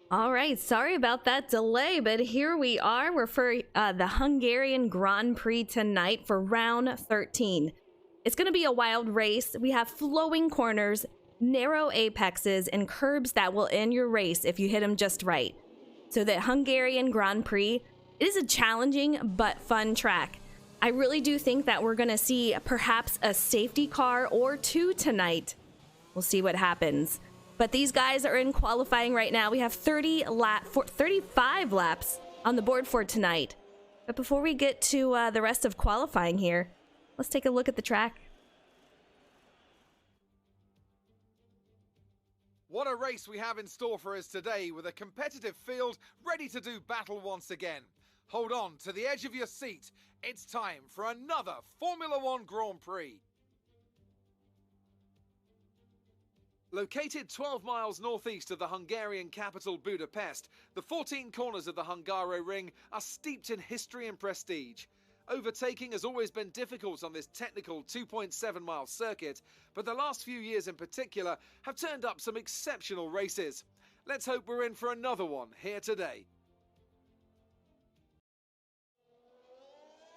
All right, sorry about that delay, but here we are. We're for the Hungarian Grand Prix tonight for round 13. It's going to be a wild race. We have flowing corners, narrow apexes, and curbs that will end your race if you hit them just right. So the Hungarian Grand Prix is a challenging but fun track. I really do think that we're going to see perhaps a safety car or two tonight. We'll see what happens. But these guys are in qualifying right now. We have 35 laps on the board for tonight. But before we get to the rest of qualifying here, let's take a look at the track. What a race we have in store for us today, with a competitive field ready to do battle once again. Hold on to the edge of your seat. It's time for another Formula One Grand Prix. Located 12 miles northeast of the Hungarian capital Budapest, the 14 corners of the Hungaroring are steeped in history and prestige. Overtaking has always been difficult on this technical 2.7-mile circuit, but the last few years in particular have turned up some exceptional races. Let's hope we're in for another one here today.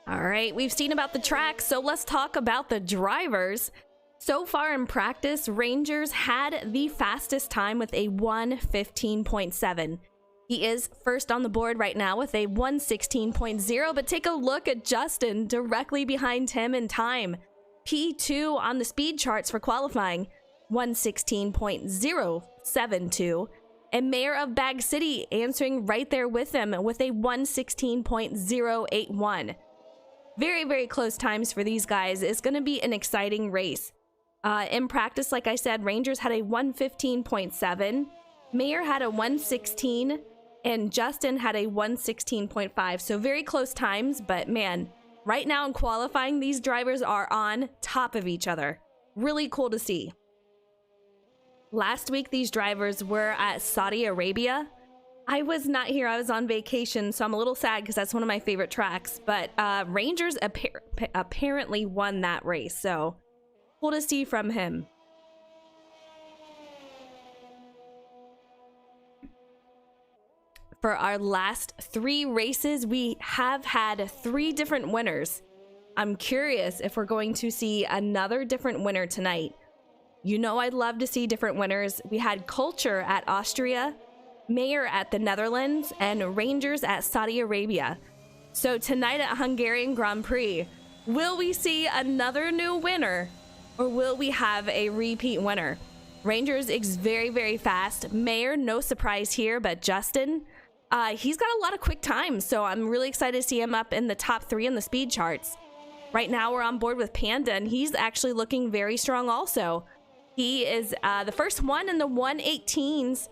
All right, we've seen about the track, so let's talk about the drivers. So far in practice, Rangers had the fastest time with a 1:15.7. He is first on the board right now with a 1:16.0, but take a look at Justin directly behind him in time. P2 on the speed charts for qualifying, 1:16.072. And Mayor of Bag City answering right there with him with a 1:16.081. Very, very close times for these guys. It's going to be an exciting race. In practice, like I said, Rangers had a 1:15.7, Mayer had a 1:16, and Justin had a 1:16.5. So very close times, but man, right now in qualifying, these drivers are on top of each other. Really cool to see. Last week, these drivers were at Saudi Arabia. I was not here. I was on vacation, so I'm a little sad because that's one of my favorite tracks. But Rangers apparently won that race, so cool to see from him. For our last 3 races, we have had 3 different winners. I'm curious if we're going to see another different winner tonight. You know I'd love to see different winners. We had Culture at Austria, Mayer at the Netherlands, and Rangers at Saudi Arabia. So tonight at Hungarian Grand Prix, will we see another new winner? Or will we have a repeat winner? Rangers is very, very fast. Mayer, no surprise here, but Justin, he's got a lot of quick times, so I'm really excited to see him up in the top 3 in the speed charts. Right now, we're on board with Panda, and he's actually looking very strong also. He is the first one in the 118s.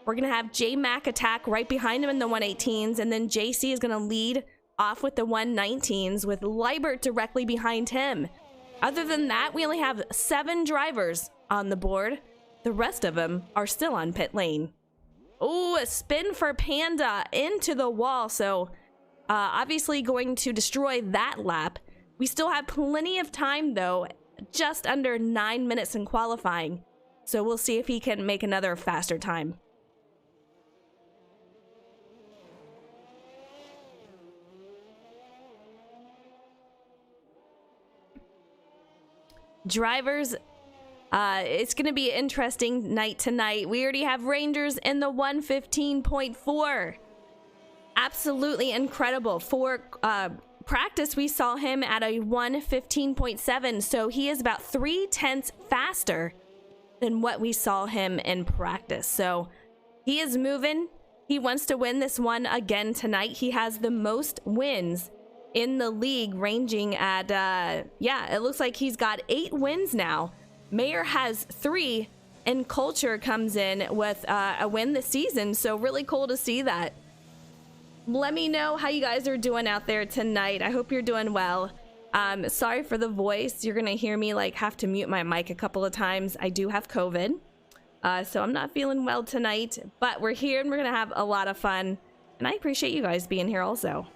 We're going to have J-Mac attack right behind him in the 118s, and then JC is going to lead off with the 119s with Liebert directly behind him. Other than that, we only have 7 drivers on the board. The rest of them are still on pit lane. Oh, a spin for Panda into the wall. So obviously going to destroy that lap. We still have plenty of time, though. Just under 9 minutes in qualifying. So we'll see if he can make another faster time. Drivers, it's going to be an interesting night tonight. We already have Rangers in the 1:15.4. Absolutely incredible. For practice, we saw him at a 1:15.7, so he is about 0.3 faster than what we saw him in practice. So he is moving. He wants to win this one again tonight. He has the most wins in the league, ranging at, it looks like he's got 8 wins now. Mayer has 3, and Culture comes in with a win this season, so really cool to see that. Let me know how you guys are doing out there tonight. I hope you're doing well. Sorry for the voice. You're gonna hear me like have to mute my mic a couple of times. I do have COVID, so I'm not feeling well tonight, but we're here and we're gonna have a lot of fun, and I appreciate you guys being here also.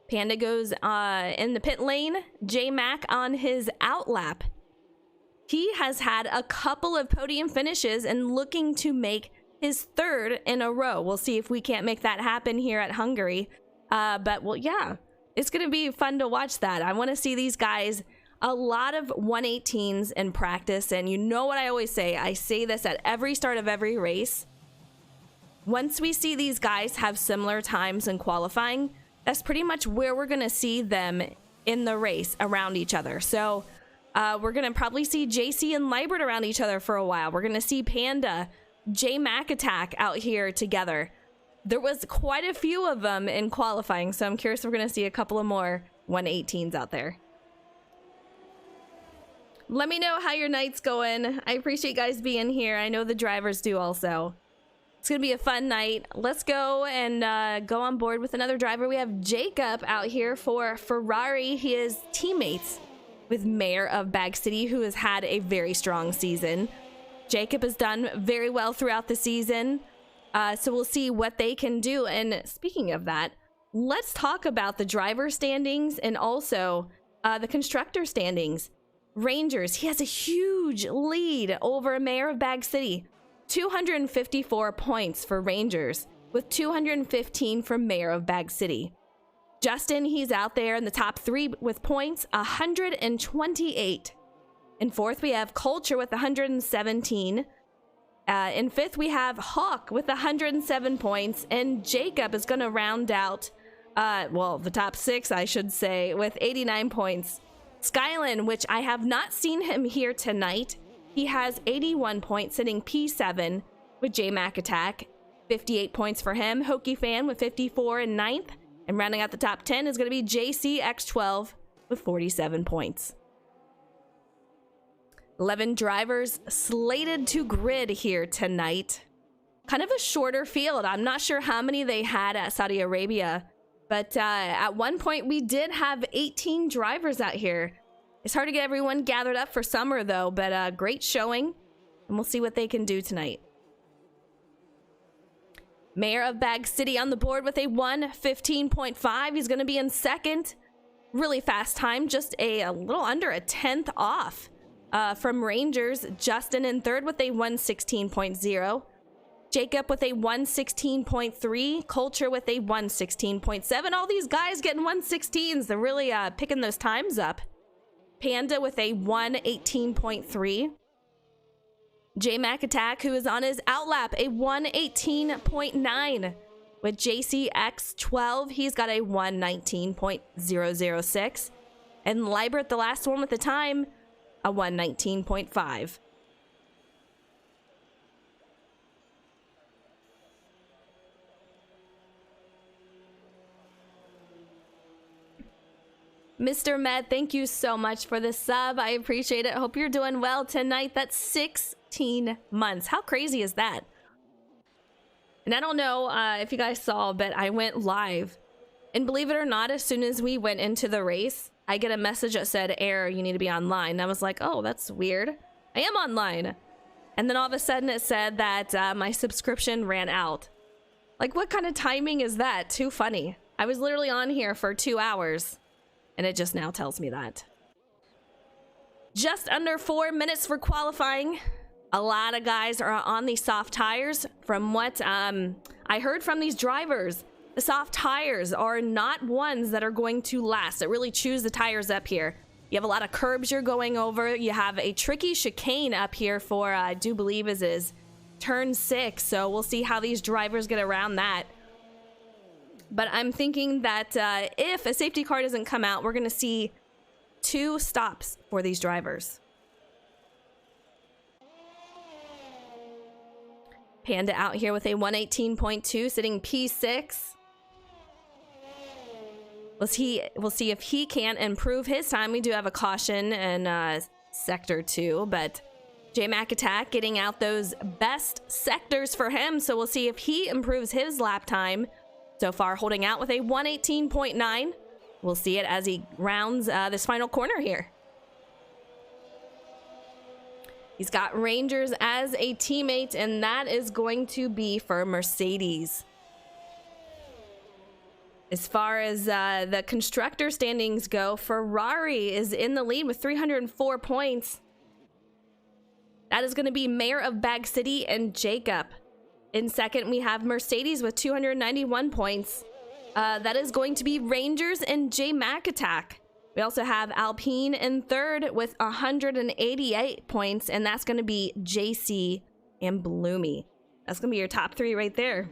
Panda goes in the pit lane. J-Mac on his outlap. He has had a couple of podium finishes and looking to make his third in a row. We'll see if we can't make that happen here at Hungary. But, well, yeah, it's going to be fun to watch that. I want to see these guys, a lot of 118s in practice. And you know what I always say? I say this at every start of every race. Once we see these guys have similar times in qualifying, that's pretty much where we're going to see them in the race around each other. So we're going to probably see JC and Liebert around each other for a while. We're going to see Panda, J-Mac Attack out here together. There was quite a few of them in qualifying, so I'm curious if we're going to see a couple of more 118s out there. Let me know how your night's going. I appreciate you guys being here. I know the drivers do also. It's going to be a fun night. Let's go and go on board with another driver. We have Jacob out here for Ferrari. He is teammates with Mayor of Bag City, who has had a very strong season. Jacob has done very well throughout the season. So we'll see what they can do. And speaking of that, let's talk about the driver standings and also the constructor standings. Rangers, he has a huge lead over Mayor of Bag City. 254 points for Rangers, with 215 for Mayor of Bag City. Justin, he's out there in the top 3 with points, 128. In 4th, we have Culture with 117. In 5th, we have Hawk with 107 points. And Jacob is going to round out, the top 6, I should say, with 89 points. Skylan, which I have not seen him here tonight. He has 81 points, sitting P7 with J-Mac Attack. 58 points for him. Hokey Fan with 54 in 9th. And rounding out the top 10 is going to be JCX12 with 47 points. 11 drivers slated to grid here tonight. Kind of a shorter field. I'm not sure how many they had at Saudi Arabia, but at one point we did have 18 drivers out here. It's hard to get everyone gathered up for summer though, but great showing, and we'll see what they can do tonight. Mayor of Bag City on the board with a 1:15.5. He's going to be in second. Really fast time, just a little under a 10th off from Rangers. Justin in third with a 1:16.0. Jacob with a 1:16.3. Culture with a 1:16.7. All these guys getting 1:16s. They're really picking those times up. Panda with a 1:18.3. J-Mac Attack, who is on his outlap, a 1:18.9. With JCX12, he's got a 1:19.006. And Liebert, the last one with the time, a 1:19.5. Mr. Med, thank you so much for the sub. I appreciate it. Hope you're doing well tonight. That's 16 months. How crazy is that? And I don't know if you guys saw, but I went live. And believe it or not, as soon as we went into the race, I get a message that said, "Error, you need to be online." And I was like, oh, that's weird. I am online. And then all of a sudden it said that my subscription ran out. Like, what kind of timing is that? Too funny. I was literally on here for 2 hours. And it just now tells me that. Just under 4 minutes for qualifying. A lot of guys are on these soft tires. From what I heard from these drivers, the soft tires are not ones that are going to last. It really chews the tires up here. You have a lot of curbs you're going over. You have a tricky chicane up here for, I do believe is turn 6. So we'll see how these drivers get around that. But I'm thinking that if a safety car doesn't come out, we're going to see 2 stops for these drivers. Panda out here with a 1:18.2, sitting P6. We'll see if he can improve his time. We do have a caution in Sector 2, but J-Mac Attack getting out those best sectors for him. So we'll see if he improves his lap time. So far, holding out with a 1:18.9. We'll see it as he rounds this final corner here. He's got Rangers as a teammate, and that is going to be for Mercedes. As far as the constructor standings go, Ferrari is in the lead with 304 points. That is going to be Mayor of Bag City and Jacob. In second, we have Mercedes with 291 points. That is going to be Rangers and J Mac Attack. We also have Alpine in third with 188 points, and that's going to be JC and Bloomy. That's going to be your top three right there.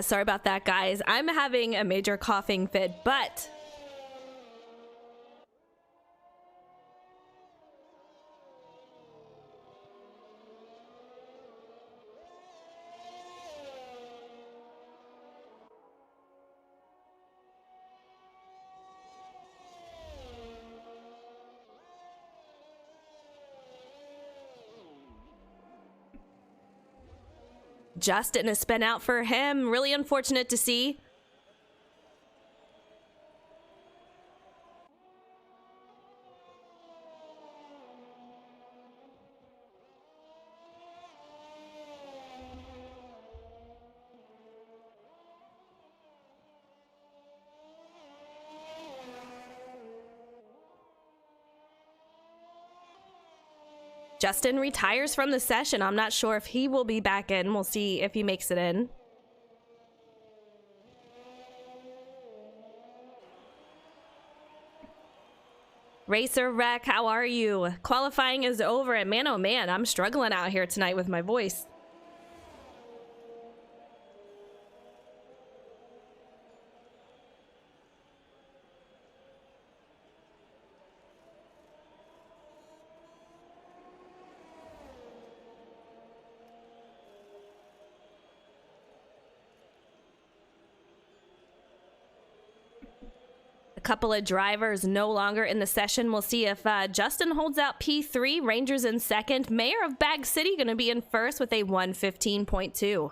Sorry about that, guys. I'm having a major coughing fit, but Justin has spin out for him. Really unfortunate to see. Justin retires from the session. I'm not sure if he will be back in. We'll see if he makes it in. Racer Wreck, how are you? Qualifying is over, and man, oh man, I'm struggling out here tonight with my voice. Couple of drivers no longer in the session. We'll see if Justin holds out P3. Rangers in second. Mayor of Bag City going to be in first with a 115.2.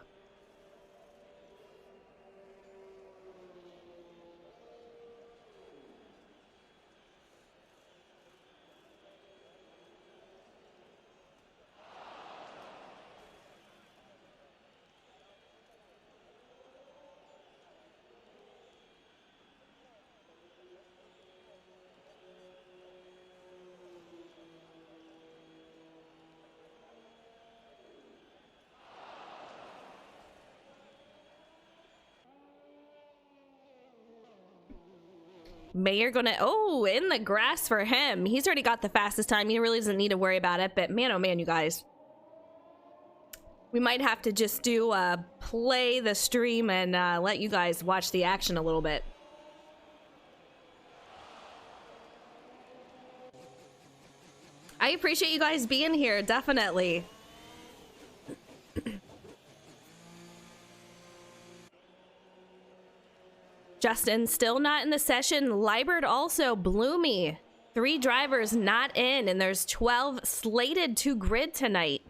Mayor gonna, oh, in the grass for him. He's already got the fastest time. He really doesn't need to worry about it. But man, oh man, you guys. We might have to just do play the stream and let you guys watch the action a little bit. I appreciate you guys being here, definitely. Justin still not in the session. Libert also. Bloomy. 3 drivers not in, and there's 12 slated to grid tonight.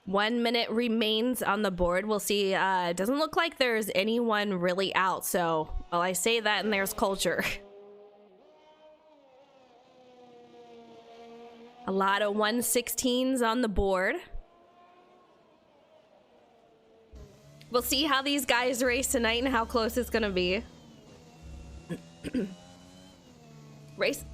One minute remains on the board. We'll see. It doesn't look like there's anyone really out, so well, I say that and there's culture. A lot of 116s on the board. We'll see how these guys race tonight and how close it's gonna be. Race.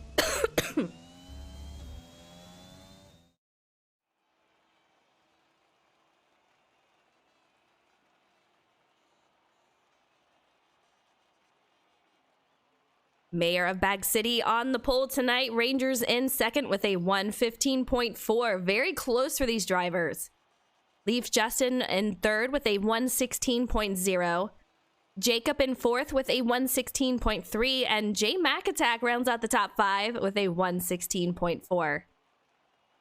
Mayor of Bag City on the pole tonight. Rangers in second with a 1:15.4. Very close for these drivers. Leaf Justin in third with a 1:16.0. Jacob in fourth with a 1:16.3. And Jay McAttack rounds out the top 5 with a 1:16.4.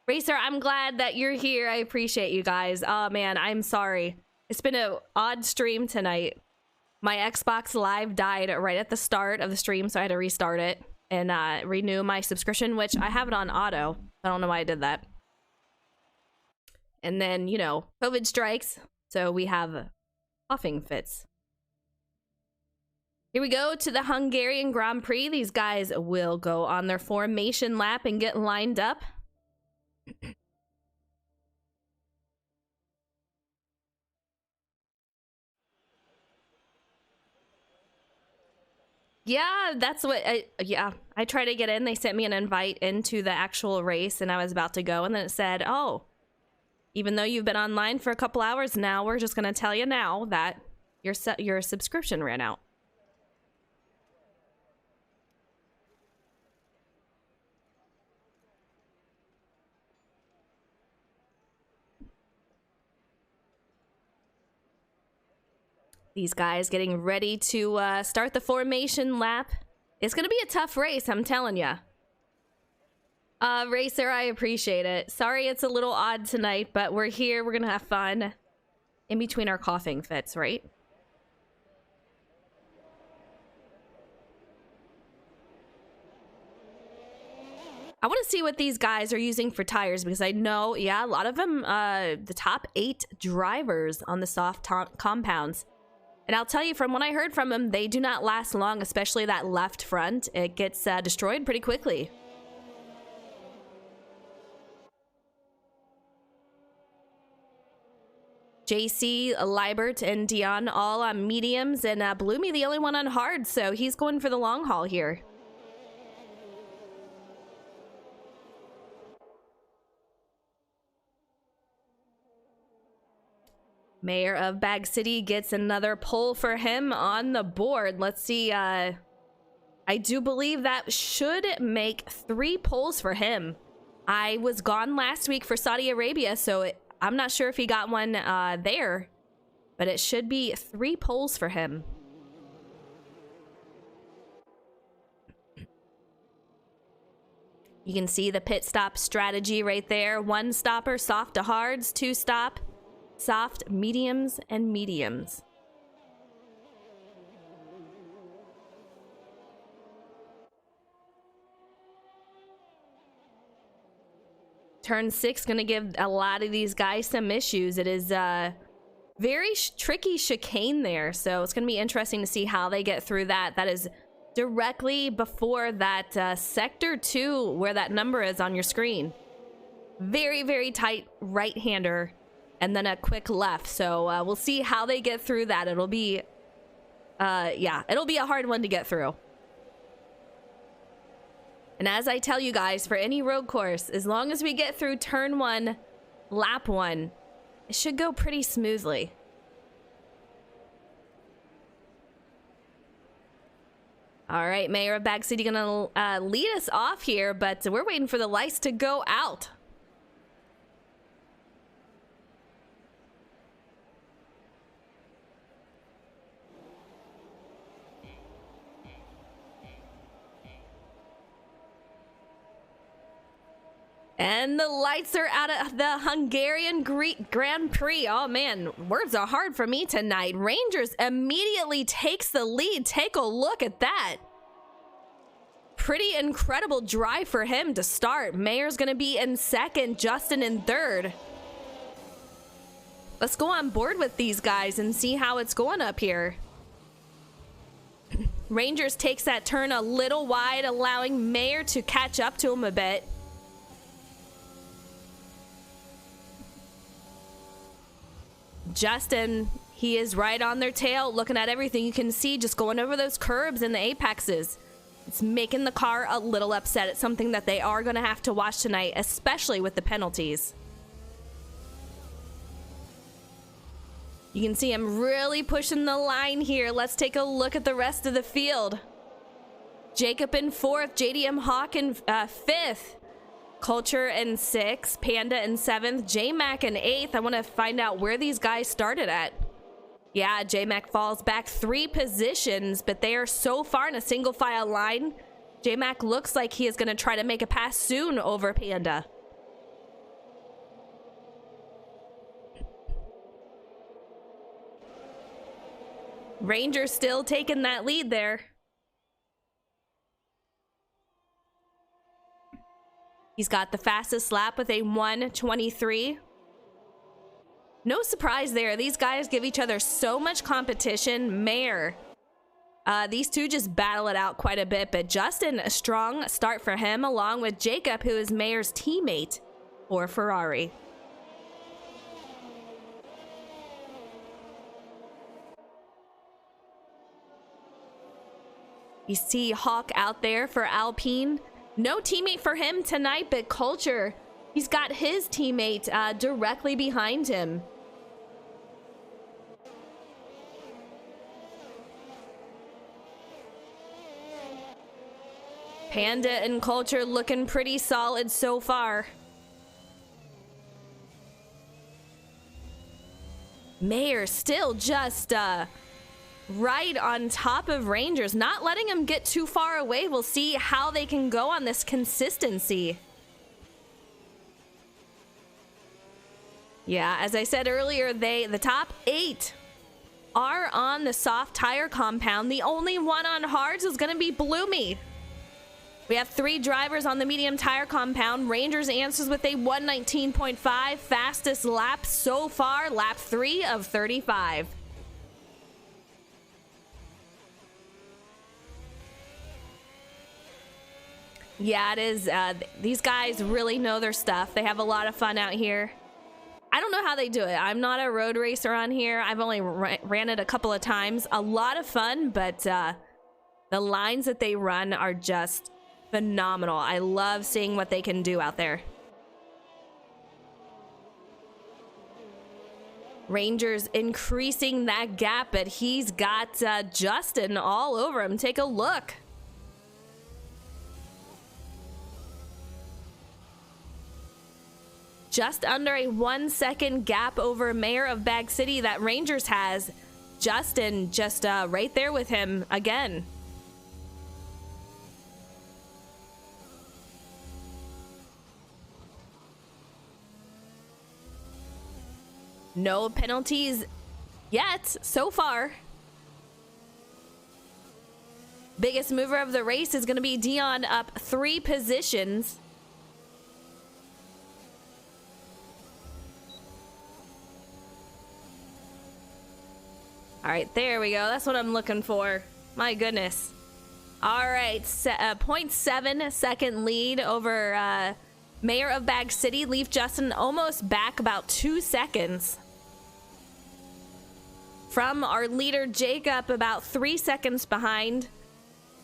Racer, I'm glad that you're here. I appreciate you guys. Oh man, I'm sorry. It's been an odd stream tonight. My Xbox Live died right at the start of the stream, so I had to restart it and renew my subscription, which I have it on auto. I don't know why I did that. And then, you know, COVID strikes, so we have coughing fits. Here we go to the Hungarian Grand Prix. These guys will go on their formation lap and get lined up. Yeah, that's what I tried to get in. They sent me an invite into the actual race and I was about to go, and then it said, oh, even though you've been online for a couple hours now, we're just going to tell you now that your subscription ran out. These guys getting ready to start the formation lap. It's going to be a tough race, I'm telling ya. Racer, I appreciate it. Sorry it's a little odd tonight, but we're here. We're going to have fun in between our coughing fits, right? I want to see what these guys are using for tires because I know, yeah, a lot of them, the top 8 drivers on the soft compounds. And I'll tell you, from what I heard from them, they do not last long, especially that left front. It gets destroyed pretty quickly. JC, Liebert, and Dion all on mediums, and Bloomy the only one on hard, so he's going for the long haul here. Mayor of Bag City gets another pole for him on the board. Let's see. I do believe that should make 3 poles for him. I was gone last week for Saudi Arabia, so I'm not sure if he got one there, but it should be 3 poles for him. You can see the pit stop strategy right there. 1 stopper, soft to hards, 2 stop. Soft, mediums, and mediums. Turn 6 going to give a lot of these guys some issues. It is very tricky chicane there, so it's going to be interesting to see how they get through that. That is directly before that sector 2 where that number is on your screen. Very, very tight right-hander. And then a quick left. So we'll see how they get through that. It'll be, yeah, it'll be a hard one to get through. And as I tell you guys, for any road course, as long as we get through turn 1, lap 1, it should go pretty smoothly. All right, Mayor of Bag City gonna lead us off here, but we're waiting for the lights to go out. And the lights are out of the Hungarian Grand Prix. Oh man, words are hard for me tonight. Rangers immediately takes the lead. Take a look at that. Pretty incredible drive for him to start. Mayor's gonna be in second, Justin in third. Let's go on board with these guys and see how it's going up here. Rangers takes that turn a little wide, allowing Mayor to catch up to him a bit. Justin, he is right on their tail, looking at everything. You can see just going over those curbs and the apexes. It's making the car a little upset. It's something that they are going to have to watch tonight, especially with the penalties. You can see him really pushing the line here. Let's take a look at the rest of the field. Jacob in 4th, JDM Hawk in 5th, Culture in 6th, Panda in 7th, J-Mac in 8th. I want to find out where these guys started at. Yeah, J-Mac falls back 3 positions, but they are so far in a single file line. J-Mac looks like he is going to try to make a pass soon over Panda. Ranger still taking that lead there. He's got the fastest lap with a 1:23. No surprise there. These guys give each other so much competition. Mayer. These two just battle it out quite a bit, but Justin, a strong start for him, along with Jacob, who is Mayer's teammate for Ferrari. You see Hawk out there for Alpine. No teammate for him tonight, but Culture, he's got his teammate directly behind him. Panda and Culture looking pretty solid so far. Mayer still just right on top of Rangers, not letting him get too far away. We'll see how they can go on this consistency. Yeah, as I said earlier, the top 8 are on the soft tire compound. The only one on hards is going to be Bloomy. We have 3 drivers on the medium tire compound. Rangers answers with a 1:19.5, fastest lap so far, lap 3 of 35. Yeah, it is. These guys really know their stuff. They have a lot of fun out here. I don't know how they do it. I'm not a road racer on here. I've only ran it a couple of times. A lot of fun, but the lines that they run are just phenomenal. I love seeing what they can do out there. Rangers increasing that gap, but he's got Justin all over him. Take a look. Just under a 1-second gap over Mayor of Bag City that Rangers has. Justin just right there with him again. No penalties yet so far. Biggest mover of the race is going to be Dion, up 3 positions. All right, there we go. That's what I'm looking for. My goodness. All right, 0.7 second lead over Mayor of Bag City. Leave Justin almost back about 2 seconds. From our leader, Jacob, about 3 seconds behind.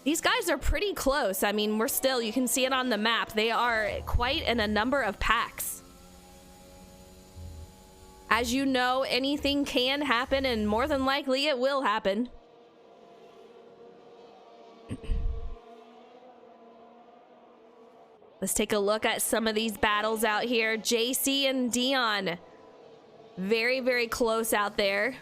These guys are pretty close. I mean, we're still, you can see it on the map. They are quite in a number of packs. As you know, anything can happen, and more than likely it will happen. Let's take a look at some of these battles out here. JC and Dion. Very, very close out there.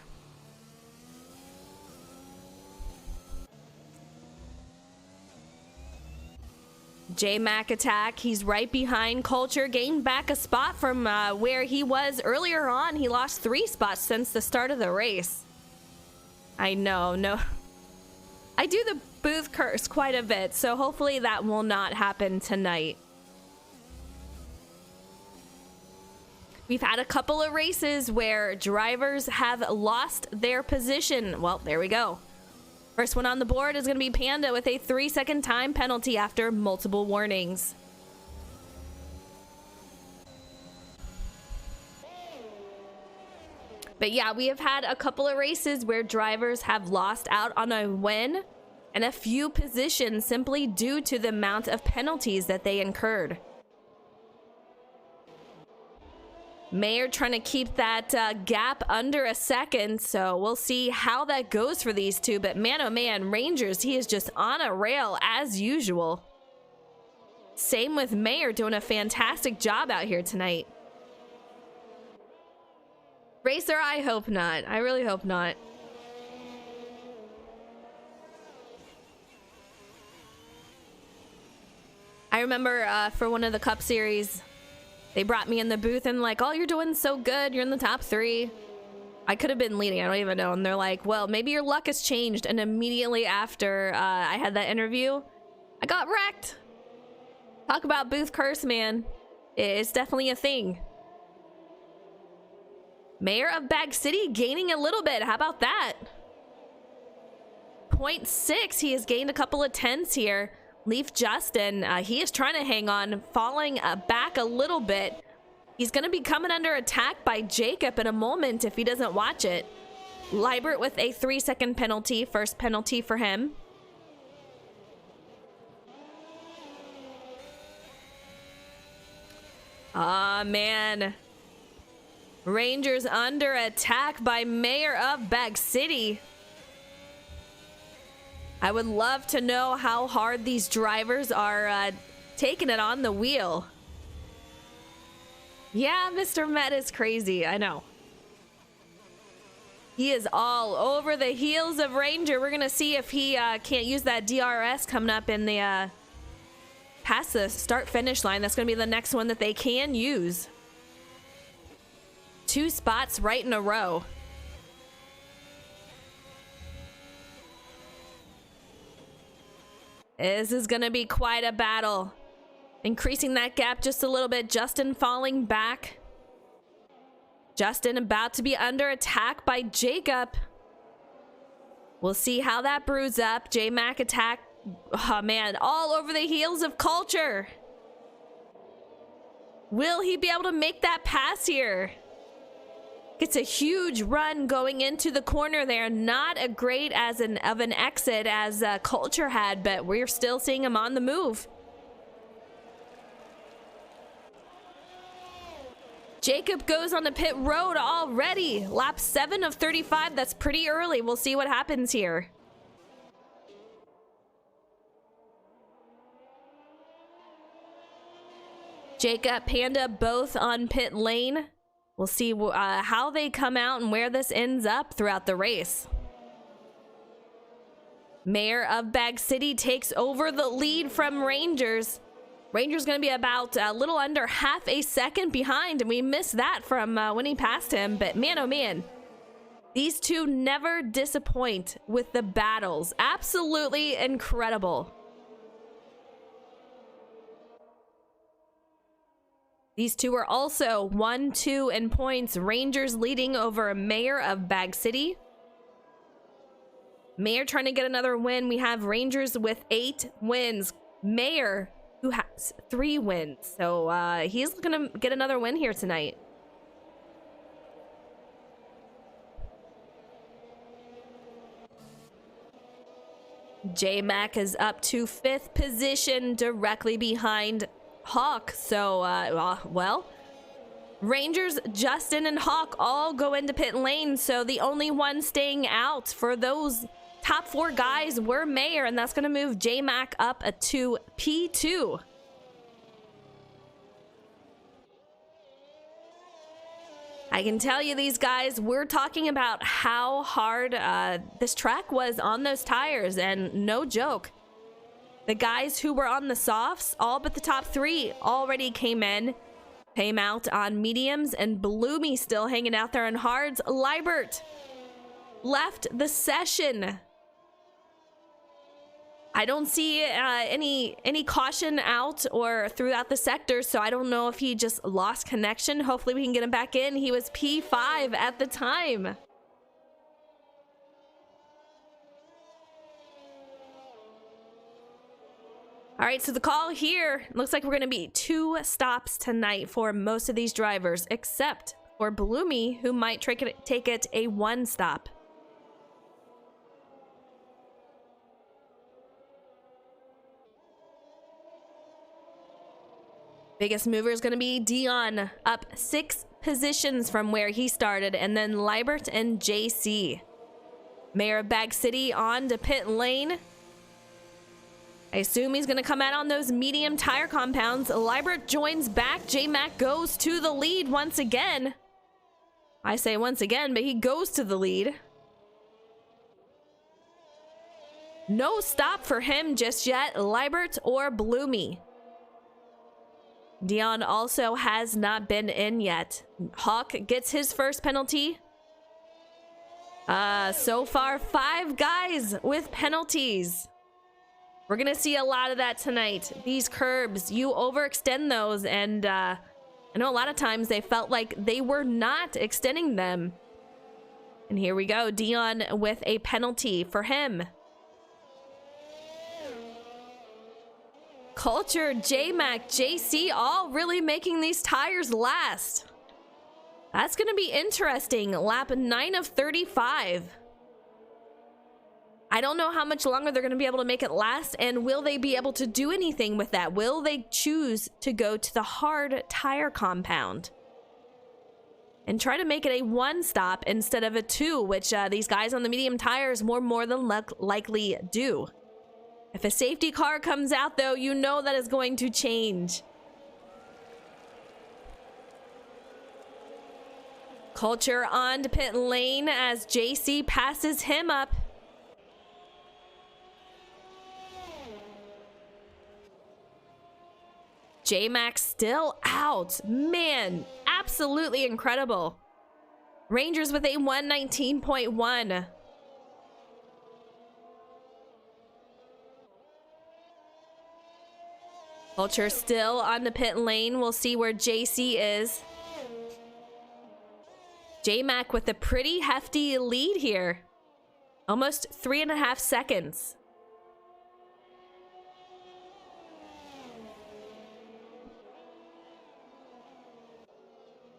J-Mac attack. He's right behind Culture. Gained back a spot from where he was earlier on. He lost 3 spots since the start of the race. I know, no. I do the booth curse quite a bit, so hopefully that will not happen tonight. We've had a couple of races where drivers have lost their position. Well, there we go. First one on the board is going to be Panda with a 3-second time penalty after multiple warnings. But yeah, we have had a couple of races where drivers have lost out on a win and a few positions simply due to the amount of penalties that they incurred. Mayer trying to keep that gap under a second, so we'll see how that goes for these two. But man, oh man, Rangers, he is just on a rail as usual. Same with Mayer, doing a fantastic job out here tonight. Racer, I hope not. I really hope not. I remember for one of the Cup Series, they brought me in the booth and like, oh, you're doing so good. You're in the top 3. I could have been leading. I don't even know. And they're like, well, maybe your luck has changed. And immediately after I had that interview, I got wrecked. Talk about booth curse, man. It's definitely a thing. Mayor of Bag City gaining a little bit. How about that? 0.6. He has gained a couple of tenths here. Leaf Justin, he is trying to hang on, falling back a little bit. He's going to be coming under attack by Jacob in a moment if he doesn't watch it. Liebert with a 3-second penalty, first penalty for him. Ah, man. Rangers under attack by Mayor of Bag City. I would love to know how hard these drivers are taking it on the wheel. Yeah, Mr. Met is crazy. I know. He is all over the heels of Ranger. We're going to see if he can't use that DRS coming up in the past the start-finish line. That's going to be the next one that they can use. 2 spots right in a row. This is going to be quite a battle. Increasing that gap just a little bit. Justin falling back. Justin about to be under attack by Jacob. We'll see how that brews up. J-Mac attack. Oh, man. All over the heels of Culture. Will he be able to make that pass here? It's a huge run going into the corner there. Not a great of an exit as Culture had, but we're still seeing him on the move. Jacob goes on the pit road already. Lap 7 of 35. That's pretty early. We'll see what happens here. Jacob, Panda both on pit lane. We'll see how they come out and where this ends up throughout the race. Mayor of Bag City takes over the lead from Rangers. Rangers going to be about a little under half a second behind, and we missed that from when he passed him. But man, oh man, these two never disappoint with the battles. Absolutely incredible. These two are also 1-2 in points. Rangers leading over Mayor of Bag City. Mayor trying to get another win. We have Rangers with 8 wins. Mayor, who has 3 wins. So he's going to get another win here tonight. J-Mac is up to 5th position, directly behind Hawk. So, well, Rangers, Justin, and Hawk all go into pit lane. So the only one staying out for those top 4 guys were Mayor, and that's going to move J-Mac up to P2. I can tell you these guys, we're talking about how hard this track was on those tires, and no joke. The guys who were on the softs, all but the top 3, already came out on mediums, and Bloomy still hanging out there on hards. Liebert left the session. I don't see any caution out or throughout the sector, so I don't know if he just lost connection. Hopefully we can get him back in. He was P5 at the time. All right, so the call here looks like we're going to be 2 stops tonight for most of these drivers, except for Bloomy, who might take it a 1 stop. Biggest mover is going to be Dion, up 6 positions from where he started, and then Liebert and JC. Mayor of Bag City on to pit lane. I assume he's going to come out on those medium tire compounds. Liebert joins back. J-Mac goes to the lead once again. I say once again, but he goes to the lead. No stop for him just yet, Liebert or Bloomy. Dion also has not been in yet. Hawk gets his first penalty. So far, 5 guys with penalties. We're gonna see a lot of that tonight. These curbs, you overextend those, and I know a lot of times they felt like they were not extending them. And here we go, Dion with a penalty for him. Culture, J-Mac, JC, all really making these tires last. That's gonna be interesting. Lap 9 of 35. I don't know how much longer they're going to be able to make it last, and will they be able to do anything with that? Will they choose to go to the hard tire compound and try to make it a 1 stop instead of a 2, which these guys on the medium tires more than likely do? If a safety car comes out, though, you know that is going to change. Culture on to pit lane as JC passes him up. J-Mac still out. Man, absolutely incredible. Rangers with a 119.1. Culture still on the pit lane. We'll see where JC is. J-Mac with a pretty hefty lead here. Almost 3.5 seconds.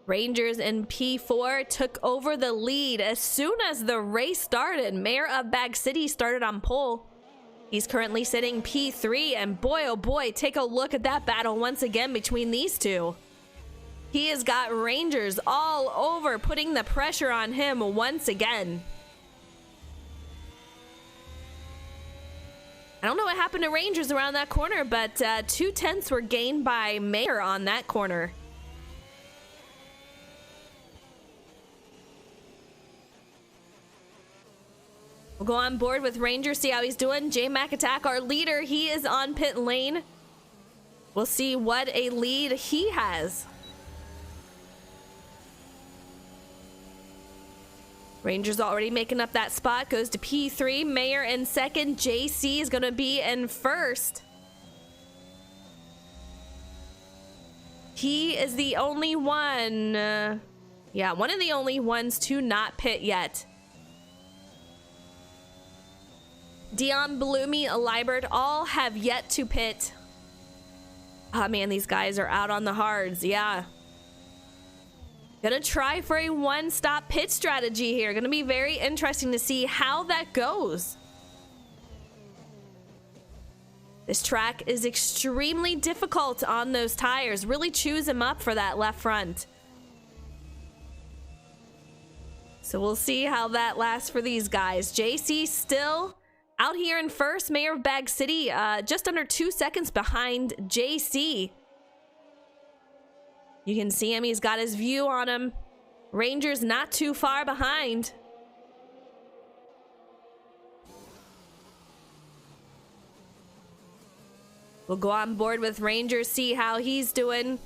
Rangers in P4 took over the lead as soon as the race started. Mayor of Bag City started on pole. He's currently sitting P3, and boy, oh boy, take a look at that battle once again between these two. He has got Rangers all over, putting the pressure on him once again. I don't know what happened to Rangers around that corner, but 2/10 were gained by Mayor on that corner. We'll go on board with Ranger, see how he's doing. J-Mac Attack, our leader, he is on pit lane. We'll see what a lead he has. Ranger's already making up that spot, goes to P3. Mayor in second. JC is going to be in first. He is the only one, one of the only ones to not pit yet. Dion, Bloomy, Liebert all have yet to pit. Oh man, these guys are out on the hards. Yeah. Gonna try for a 1-stop pit strategy here. Gonna be very interesting to see how that goes. This track is extremely difficult on those tires. Really chews them up for that left front. So we'll see how that lasts for these guys. JC still out here in first. Mayor of Bag City just under 2 seconds behind JC. You can see him. He's got his view on him. Rangers not too far behind. We'll go on board with Rangers, see how he's doing.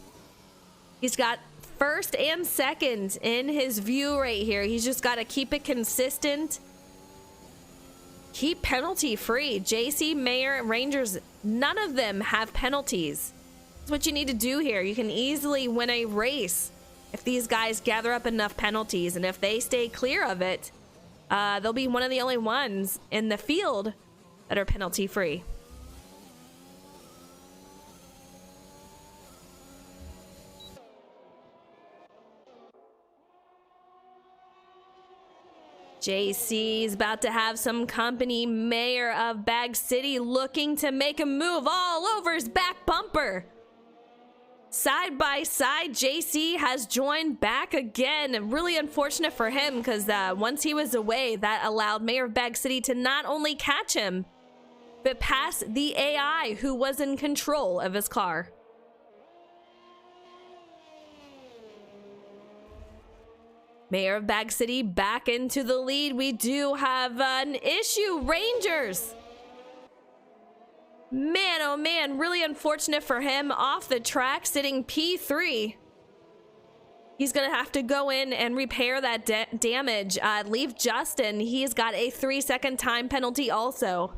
He's got first and second in his view right here. He's just got to keep it consistent. Keep penalty free. JC, Mayor, Rangers, none of them have penalties. That's what you need to do here. You can easily win a race if these guys gather up enough penalties, and if they stay clear of it, they'll be one of the only ones in the field that are penalty free. JC's about to have some company. Mayor of Bag City looking to make a move all over his back bumper. Side by side, JC has joined back again. Really unfortunate for him because once he was away, that allowed Mayor of Bag City to not only catch him, but pass the AI who was in control of his car. Mayor of Bag City back into the lead. We do have an issue. Rangers. Man, oh man, really unfortunate for him. Off the track, sitting P3. He's going to have to go in and repair that damage. Leave Justin. He's got a 3-second time penalty also.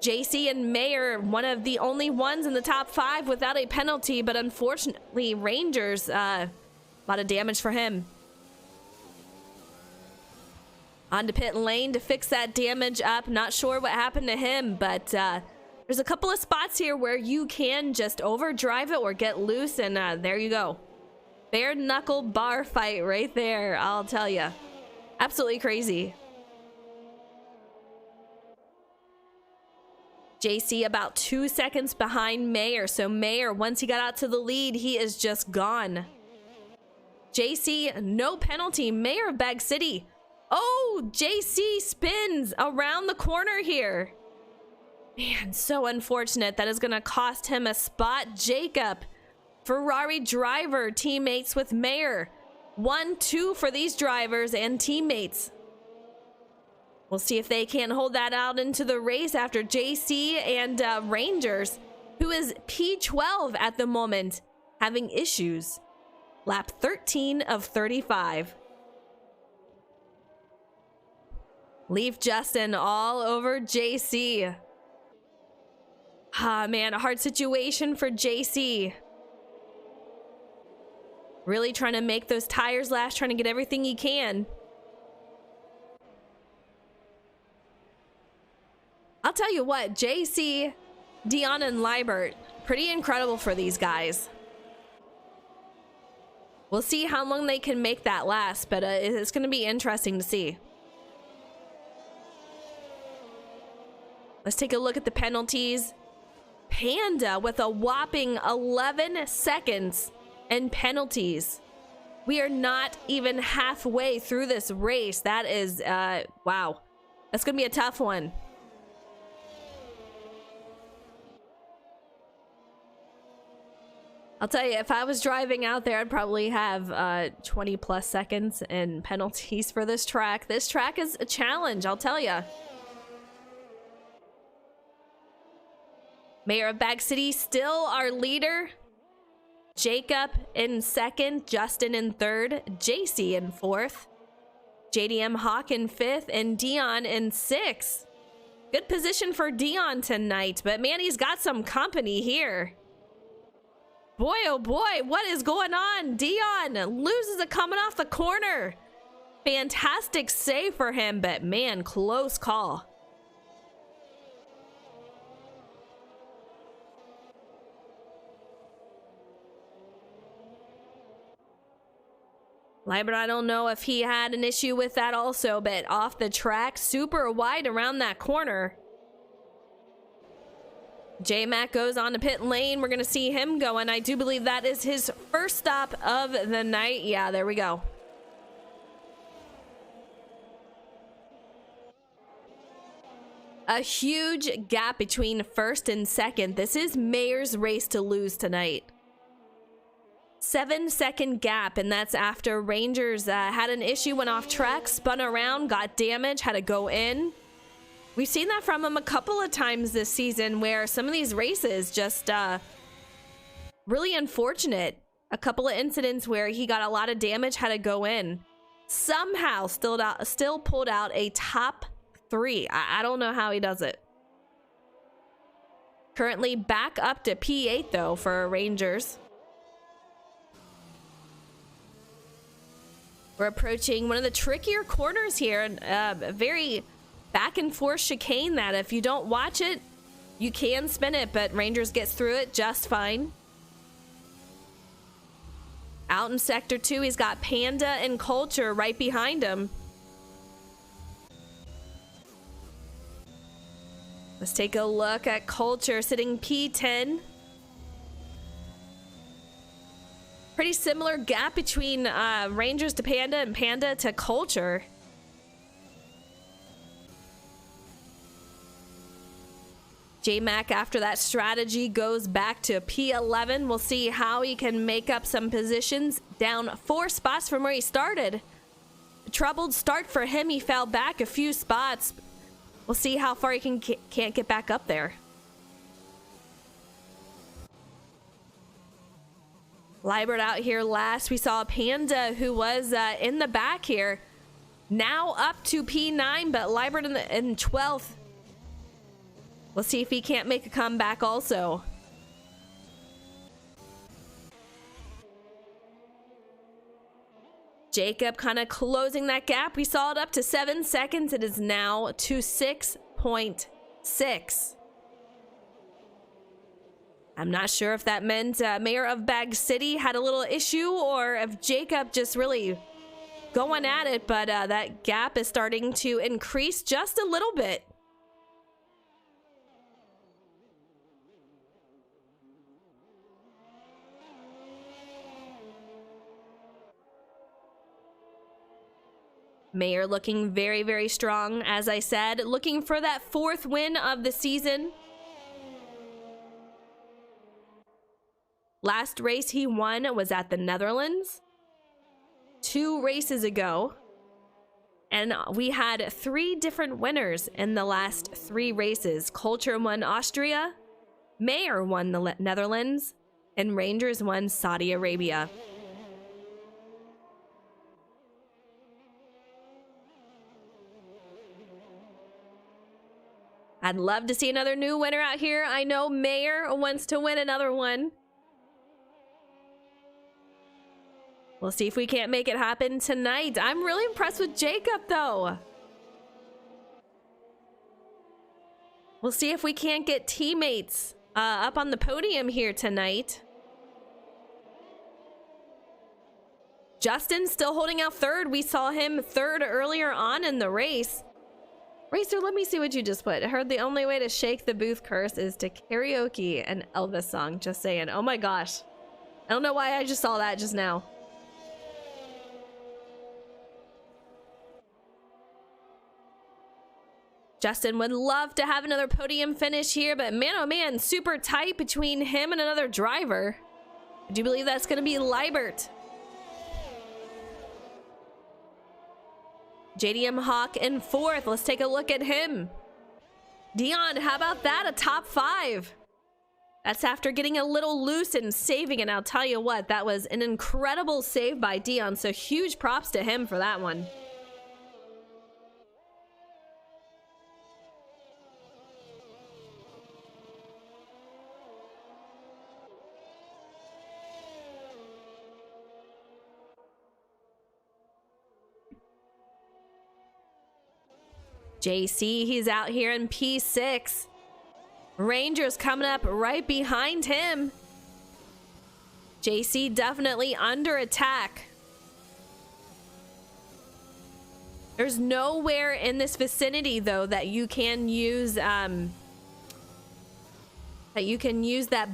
JC and Mayor, one of the only ones in the top 5 without a penalty, but unfortunately, Rangers, a lot of damage for him. On to pit lane to fix that damage up. Not sure what happened to him, but there's a couple of spots here where you can just overdrive it or get loose, and there you go. Bare knuckle bar fight right there, I'll tell you. Absolutely crazy. JC about 2 seconds behind Mayor, so Mayor, once he got out to the lead, he is just gone. JC, no penalty. Mayor of Bag City. Oh, JC spins around the corner here. Man, so unfortunate. That is going to cost him a spot. Jacob, Ferrari driver, teammates with Mayor. 1-2 for these drivers and teammates. We'll see if they can hold that out into the race after JC and Rangers, who is P12 at the moment, having issues. Lap 13 of 35. Leave Justin all over JC. Ah, man, a hard situation for JC. Really trying to make those tires last, trying to get everything he can. I'll tell you what, JC, Dion, and Liebert, pretty incredible for these guys. We'll see how long they can make that last, but it's going to be interesting to see. Let's take a look at the penalties. Panda with a whopping 11 seconds and penalties. We are not even halfway through this race. That is, wow. That's going to be a tough one. I'll tell you, if I was driving out there, I'd probably have 20 plus seconds and penalties for this track. This track is a challenge, I'll tell you. Mayor of Bag City still our leader. Jacob in second, Justin in third, JC in fourth, JDM Hawk in fifth, and Dion in sixth. Good position for Dion tonight, but man, he's got some company here. Boy, oh boy, what is going on? Dion loses it coming off the corner. Fantastic save for him, but man, close call. Liebert, I don't know if he had an issue with that also, but off the track, super wide around that corner. J-Mac goes on to pit lane. We're going to see him go, and I do believe that is his first stop of the night. Yeah, there we go. A huge gap between first and second. This is Mayor's race to lose tonight. 7-second gap, and that's after Rangers had an issue, went off track, spun around, got damaged, had to go in. We've seen that from him a couple of times this season where some of these races just really unfortunate. A couple of incidents where he got a lot of damage, had to go in. Somehow still pulled out a top 3. I don't know how he does it. Currently back up to P8 though for Rangers. We're approaching one of the trickier corners here, and a very back and forth chicane that if you don't watch it, you can spin it, but Rangers gets through it just fine. Out in sector 2, he's got Panda and Culture right behind him. Let's take a look at Culture sitting P10. Pretty similar gap between Rangers to Panda and Panda to Culture. J-Mac, after that strategy, goes back to P11. We'll see how he can make up some positions. Down 4 spots from where he started. A troubled start for him. He fell back a few spots. We'll see how far he can't get back up there. Libert out here last. We saw Panda, who was in the back here, now up to P9, but Libert in 12th. We'll see if he can't make a comeback also. Jacob kind of closing that gap. We saw it up to 7 seconds. It is now to 6.6. I'm not sure if that meant Mayor of Bag City had a little issue or if Jacob just really going at it, but that gap is starting to increase just a little bit. Mayor looking very, very strong, as I said, looking for that 4th win of the season. Last race he won was at the Netherlands 2 races ago. And we had 3 different winners in the last 3 races. Culture won Austria, Mayor won the Netherlands, and Rangers won Saudi Arabia. I'd love to see another new winner out here. I know Mayor wants to win another one. We'll see if we can't make it happen tonight. I'm really impressed with Jacob, though. We'll see if we can't get teammates up on the podium here tonight. Justin still holding out 3rd. We saw him 3rd earlier on in the race. Racer, let me see what you just put. I heard the only way to shake the booth curse is to karaoke an Elvis song. Just saying. Oh my gosh. I don't know why I just saw that just now. Justin would love to have another podium finish here, but man, oh man, super tight between him and another driver. I do believe that's going to be Libert. JDM Hawk in 4th. Let's take a look at him. Dion, how about that? A top 5. That's after getting a little loose and saving, and I'll tell you what, that was an incredible save by Dion, so huge props to him for that one. JC, he's out here in P6. Rangers coming up right behind him. JC definitely under attack. There's nowhere in this vicinity, though, that you can use that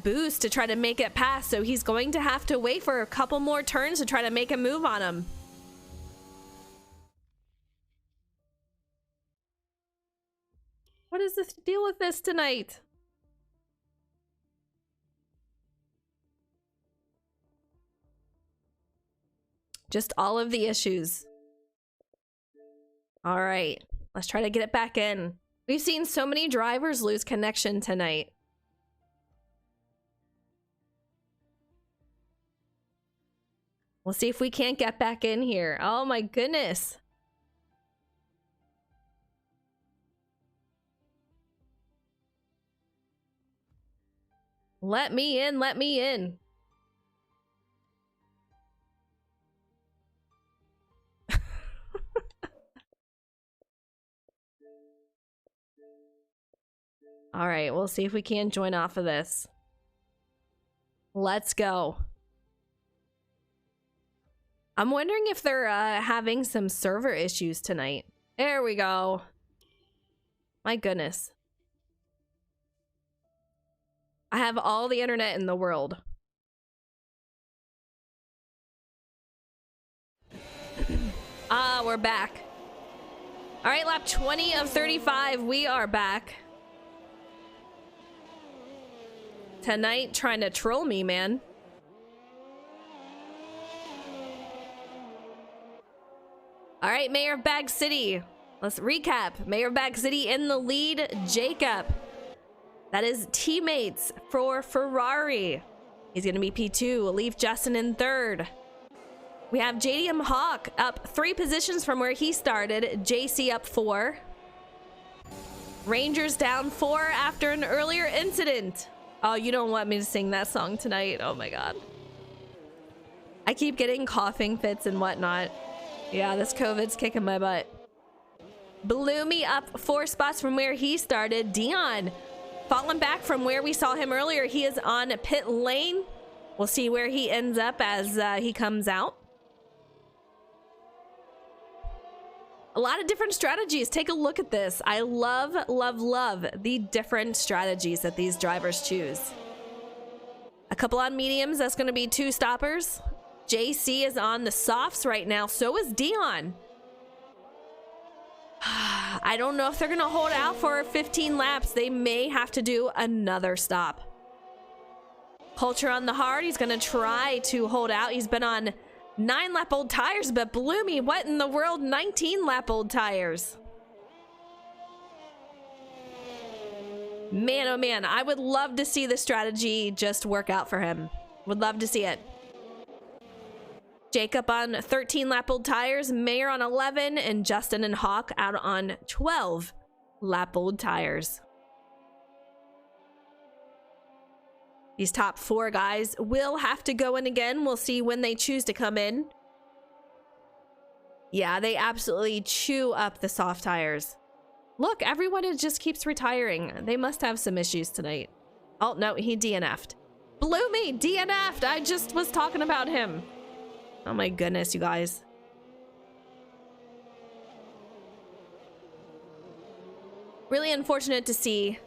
boost to try to make it past. So he's going to have to wait for a couple more turns to try to make a move on him. What is the deal with this tonight? Just all of the issues. All right, let's try to get it back in. We've seen so many drivers lose connection tonight. We'll see if we can't get back in here. Oh my goodness. Let me in, let me in. All right, we'll see if we can join off of this. Let's go. I'm wondering if they're having some server issues tonight. There we go. My goodness. I have all the internet in the world. Ah, we're back. All right, lap 20 of 35. We are back. Tonight, trying to troll me, man. All right, Mayor of Bag City. Let's recap. Mayor of Bag City in the lead, Jacob. That is teammates for Ferrari. He's going to be P2. Leave Justin in third. We have JDM Hawk up 3 positions from where he started. JC up 4. Rangers down 4 after an earlier incident. Oh, you don't want me to sing that song tonight. Oh my God. I keep getting coughing fits and whatnot. Yeah, this COVID's kicking my butt. Bloomy up 4 spots from where he started. Dion falling back from where we saw him earlier. He is on pit lane. We'll see where he ends up as he comes out. A lot of different strategies. Take a look at this. I love, love, love the different strategies that these drivers choose. A couple on mediums. That's going to be 2 stoppers. JC is on the softs right now. So is Dion. I don't know if they're going to hold out for 15 laps. They may have to do another stop. Culture on the hard. He's going to try to hold out. He's been on 9-lap-old tires, but Bloomy, what in the world? 19-lap-old tires. Man, oh man, I would love to see the strategy just work out for him. Would love to see it. Jacob on 13-lap-old tires, Mayor on 11, and Justin and Hawk out on 12-lap-old tires. These top 4 guys will have to go in again. We'll see when they choose to come in. Yeah, they absolutely chew up the soft tires. Look, everyone just keeps retiring. They must have some issues tonight. Oh, no, he DNF'd. Bloomy, DNF'd. I just was talking about him. Oh my goodness, you guys. Really unfortunate to see.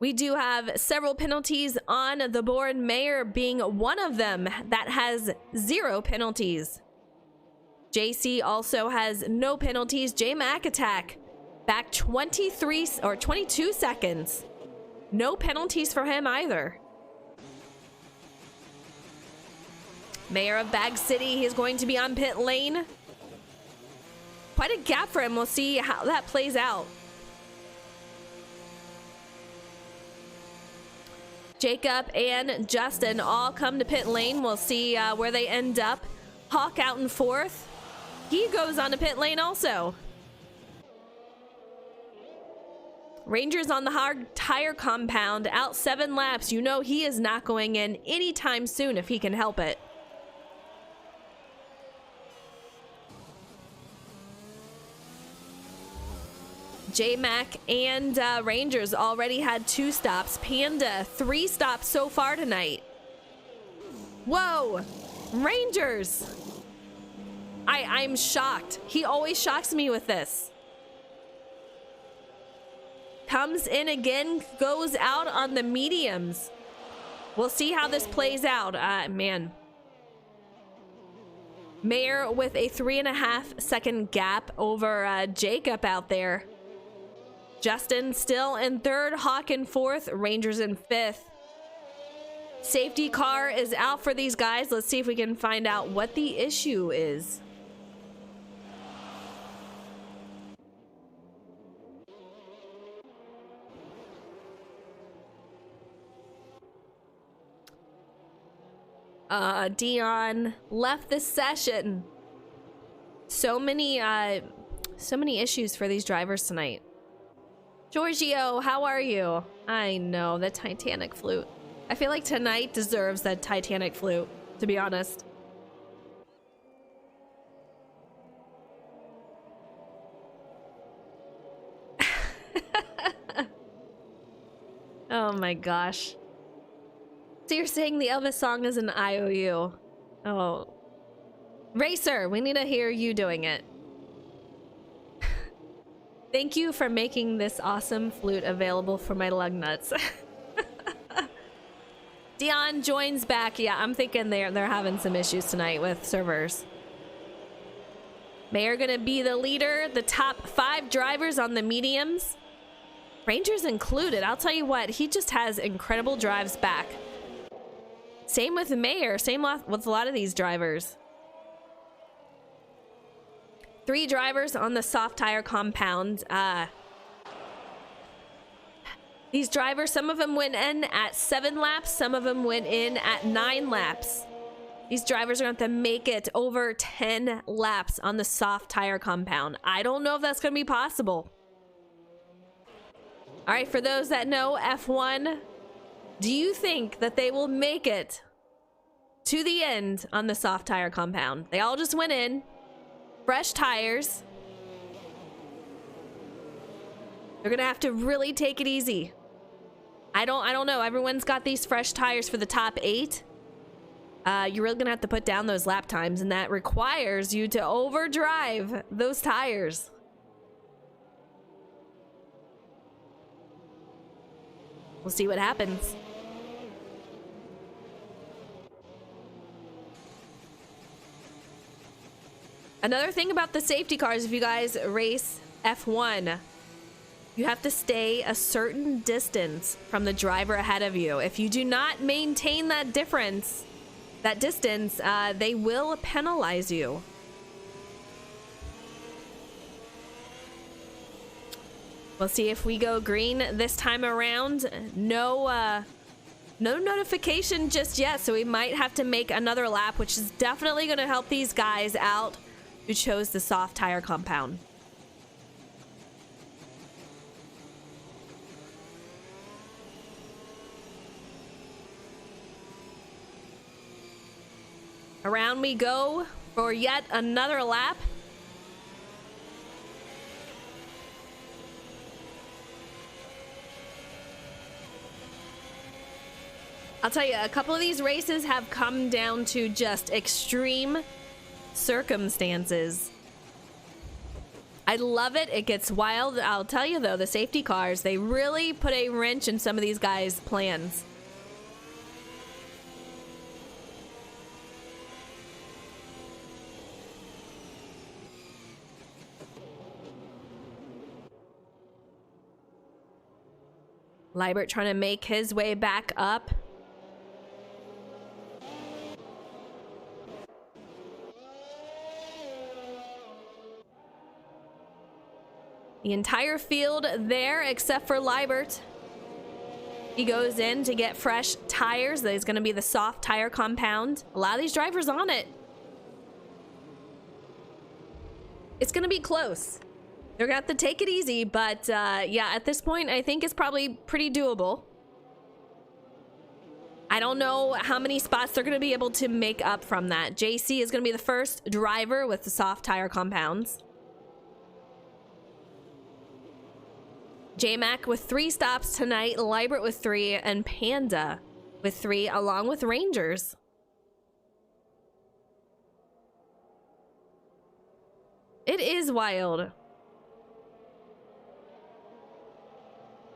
We do have several penalties on the board, Mayor being one of them that has 0 penalties. JC also has no penalties. J-Mac attack back 23 or 22 seconds. No penalties for him either. Mayor of Bag City, he's going to be on pit lane. Quite a gap for him. We'll see how that plays out. Jacob and Justin all come to pit lane. We'll see where they end up. Hawk out in 4th. He goes on to pit lane also. Rangers on the hard tire compound, out 7 laps. You know he is not going in anytime soon if he can help it. J-Mac and Rangers already had 2 stops. Panda, 3 stops so far tonight. Whoa, Rangers. I'm shocked. He always shocks me with this. Comes in again, goes out on the mediums. We'll see how this plays out. Man. Mayor with a 3.5 second gap over Jacob out there. Justin still in 3rd, Hawk in 4th, Rangers in 5th. Safety car is out for these guys. Let's see if we can find out what the issue is. Dion left the session. So many issues for these drivers tonight. Giorgio, how are you? I know, the Titanic flute. I feel like tonight deserves that Titanic flute, to be honest. Oh my gosh. So you're saying the Elvis song is an IOU? Oh. Racer, we need to hear you doing it. Thank you for making this awesome flute available for my lug nuts. Dion joins back. Yeah, I'm thinking they're having some issues tonight with servers. Mayer gonna be the leader. The top 5 drivers on the mediums. Rangers included. I'll tell you what, he just has incredible drives back. Same with Mayer. Same with a lot of these drivers. 3 drivers on the soft tire compound. These drivers, some of them went in at 7 laps. Some of them went in at 9 laps. These drivers are going to have to make it over 10 laps on the soft tire compound. I don't know if that's going to be possible. All right, for those that know F1, do you think that they will make it to the end on the soft tire compound? They all just went in, fresh tires. They're going to have to really take it easy. I don't know. Everyone's got these fresh tires for the top 8. You're really gonna have to put down those lap times, and that requires you to overdrive those tires. We'll see what happens. Another thing about the safety cars, if you guys race F1, you have to stay a certain distance from the driver ahead of you. If you do not maintain that distance, they will penalize you. We'll see if we go green this time around. No notification just yet, so we might have to make another lap, which is definitely going to help these guys out who chose the soft tire compound. Around we go for yet another lap. I'll tell you, a couple of these races have come down to just extreme circumstances. I love it. It gets wild. I'll tell you though, the safety cars, they really put a wrench in some of these guys' plans. Liebert trying to make his way back up. The entire field there except for Liebert. He goes in to get fresh tires. That is going to be the soft tire compound. A lot of these drivers on it. It's going to be close. They're going to have to take it easy, but yeah, at this point, I think it's probably pretty doable. I don't know how many spots they're going to be able to make up from that. JC is going to be the first driver with the soft tire compounds. J-Mac with 3 stops tonight, Liebert with 3, and Panda with 3, along with Rangers. It is wild.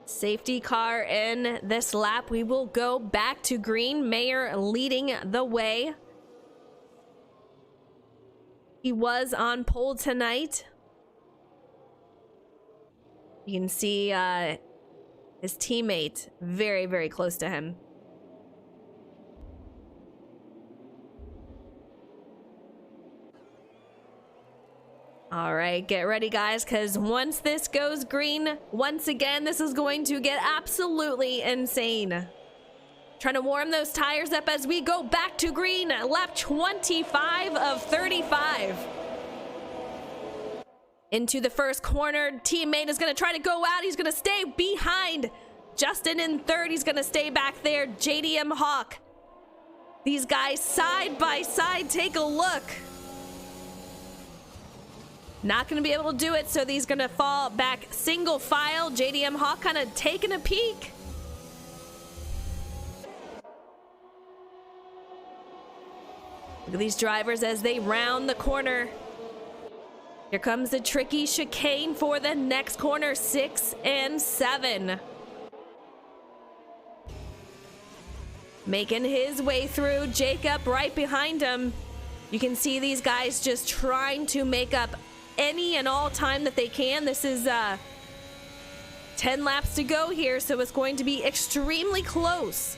Safety car in this lap. We will go back to green. Mayer leading the way. He was on pole tonight. You can see his teammate very, very close to him. All right, get ready, guys, because once this goes green, once again, this is going to get absolutely insane. Trying to warm those tires up as we go back to green. Lap 25 of 35. Into the first corner. Teammate is going to try to go out. He's going to stay behind. Justin in third. He's going to stay back there. JDM Hawk. These guys side by side. Take a look. Not going to be able to do it, so he's going to fall back single file. JDM Hawk kind of taking a peek. Look at these drivers as they round the corner. Here comes the tricky chicane for the next corner, 6 and 7. Making his way through. Jacob right behind him. You can see these guys just trying to make up any and all time that they can. This is 10 laps to go here, so it's going to be extremely close.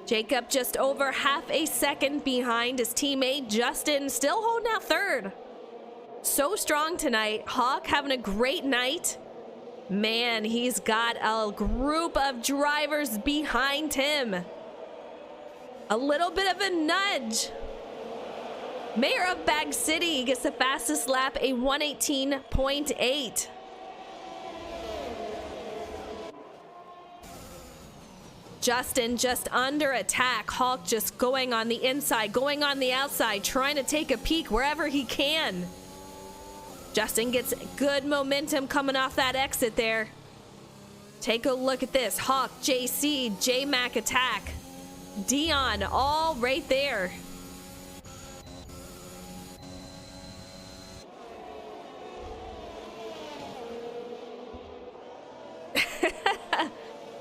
Jacob just over half a second behind his teammate. Justin still holding out third. So strong tonight. Hawk having a great night. Man, he's got a group of drivers behind him. A little bit of a nudge. Mayor of Bag City gets the fastest lap, a 118.8. Justin just under attack. Hawk just going on the inside, going on the outside, trying to take a peek wherever he can. Justin gets good momentum coming off that exit there. Take a look at this. Hawk, JC, J-Mac attack. Dion all right there.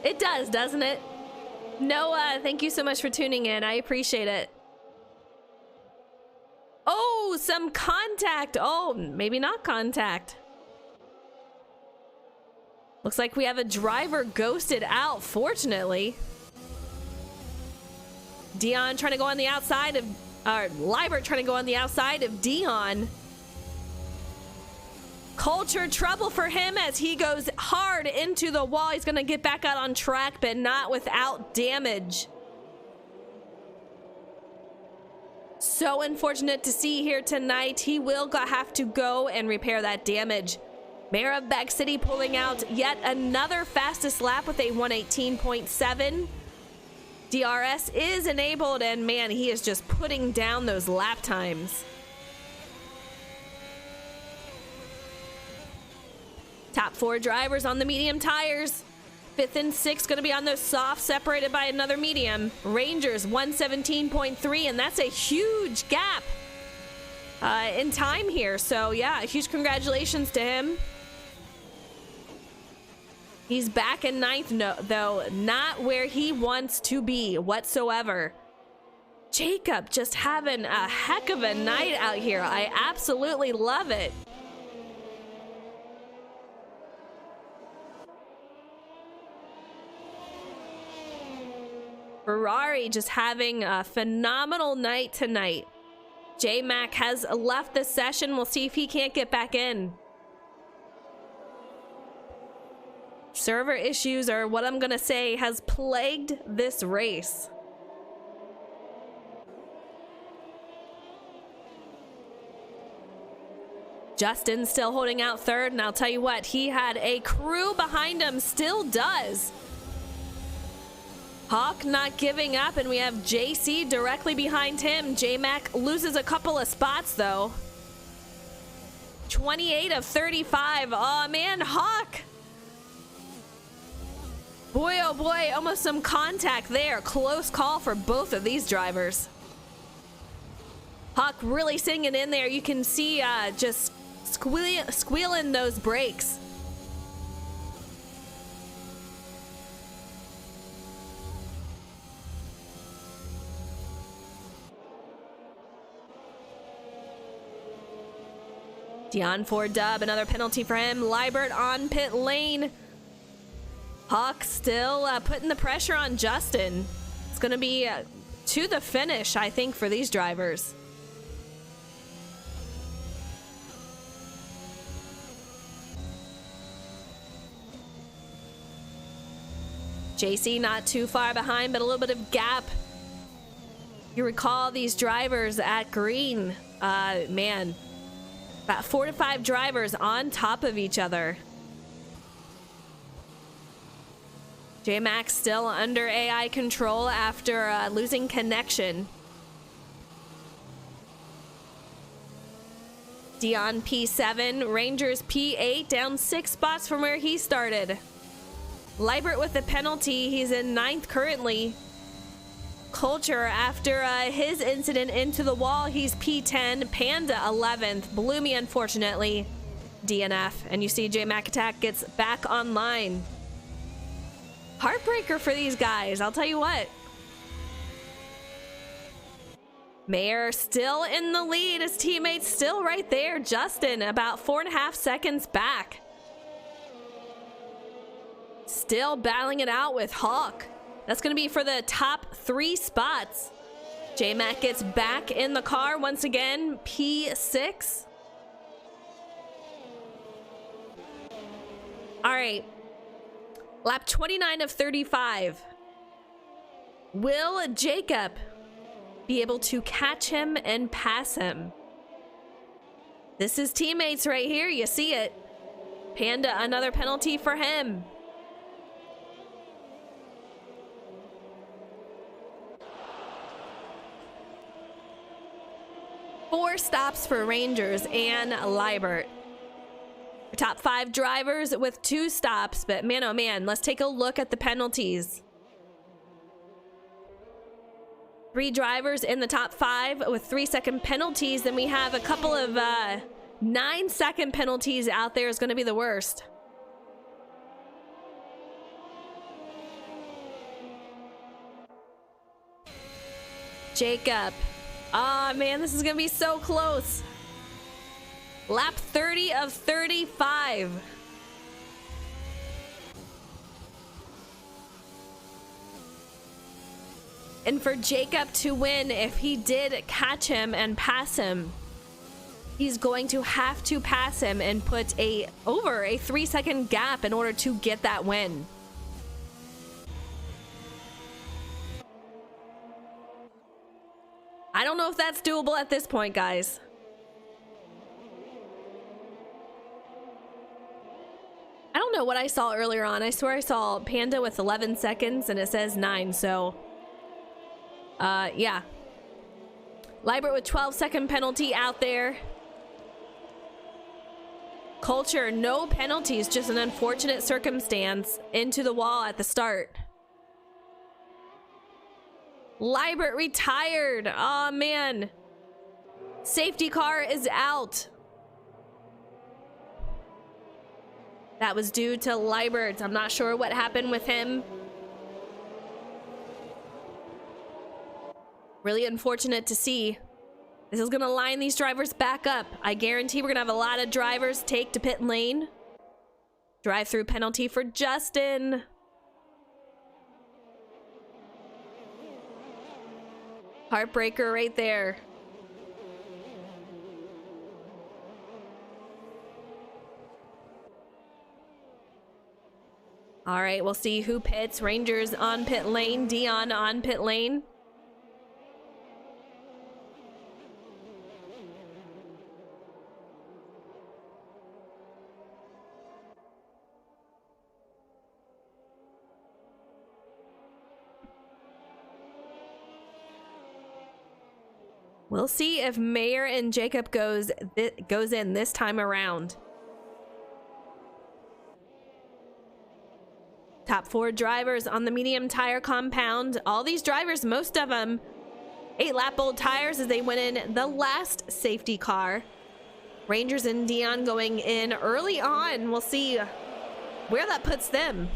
It does, doesn't it? Noah, thank you so much for tuning in. I appreciate it. Oh, some contact. Oh, maybe not contact. Looks like we have a driver ghosted out, fortunately. Dion trying to go on the outside of, or Liebert trying to go on the outside of Dion. Culture trouble for him as he goes hard into the wall. He's going to get back out on track, but not without damage. So unfortunate to see here tonight. He will have to go and repair that damage. Mayor of Bag City pulling out yet another fastest lap with a 118.7. DRS is enabled, and man, he is just putting down those lap times. Top 4 drivers on the medium tires. 5th and 6th going to be on those soft, separated by another medium. Rangers 117.3, and that's a huge gap in time here. So yeah, huge congratulations to him. He's back in 9th, though not where he wants to be whatsoever. Jacob just having a heck of a night out here. I absolutely love it. Ferrari just having a phenomenal night tonight. J-Mac has left the session. We'll see if he can't get back in. Server issues are what I'm gonna say has plagued this race. Justin still holding out third, and I'll tell you what, he had a crew behind him, still does. Hawk not giving up, and we have JC directly behind him. J-Mac loses a couple of spots, though. 28 of 35. Oh, man, Hawk. Boy, oh boy, almost some contact there. Close call for both of these drivers. Hawk really singing in there. You can see just squealing those brakes. Dion for dub, another penalty for him. Liebert on pit lane. Hawk still putting the pressure on Justin. It's going to be to the finish, I think, for these drivers. JC not too far behind, but a little bit of gap. You recall these drivers at green. Man, about 4 to 5 drivers on top of each other. J-Max still under AI control after losing connection. Dion P7, Rangers P8, down 6 spots from where he started. Liebert with the penalty, he's in 9th currently. Culture, after his incident into the wall, he's P10. Panda 11th. Bloomy, unfortunately, DNF. And you see J-Mac Attack gets back online. Heartbreaker for these guys, I'll tell you what. Mayer still in the lead. His teammates still right there. Justin about 4.5 seconds back. Still battling it out with Hawk. That's going to be for the top 3 spots. J-Mac gets back in the car once again. P6. All right. Lap 29 of 35. Will Jacob be able to catch him and pass him? This is teammates right here. You see it. Panda, another penalty for him. Four stops for Rangers and Liebert. Top 5 drivers with 2 stops, but man, oh man, let's take a look at the penalties. 3 drivers in the top 5 with 3-second penalties. Then we have a couple of 9-second penalties out there is going to be the worst. Jacob. Oh man, this is going to be so close. Lap 30 of 35. And for Jacob to win, if he did catch him and pass him, he's going to have to pass him and put over a 3-second gap in order to get that win. I don't know if that's doable at this point, guys. I don't know what I saw earlier on. I swear I saw Panda with 11 seconds and it says 9, so yeah. Liebert with 12-second penalty out there. Culture, no penalties, just an unfortunate circumstance into the wall at the start. Liebert retired. Oh man. Safety car is out. That was due to Liebert. I'm not sure what happened with him. Really unfortunate to see. This is going to line these drivers back up. I guarantee we're going to have a lot of drivers take to pit lane. Drive-through penalty for Justin. Heartbreaker right there. All right, we'll see who pits. Rangers on pit lane. Dion on pit lane. We'll see if Mayer and Jacob goes in this time around. Top 4 drivers on the medium tire compound. All these drivers, most of them, 8-lap-old tires as they went in the last safety car. Rangers and Dion going in early on. We'll see where that puts them.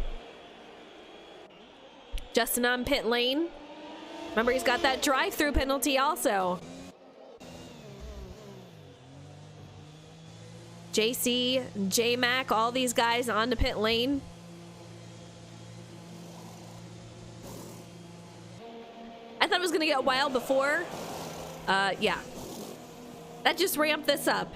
Justin on pit lane. Remember, he's got that drive-through penalty also. JC, J-Mac, all these guys on the pit lane. I thought it was going to get wild before. Yeah. That just ramped this up.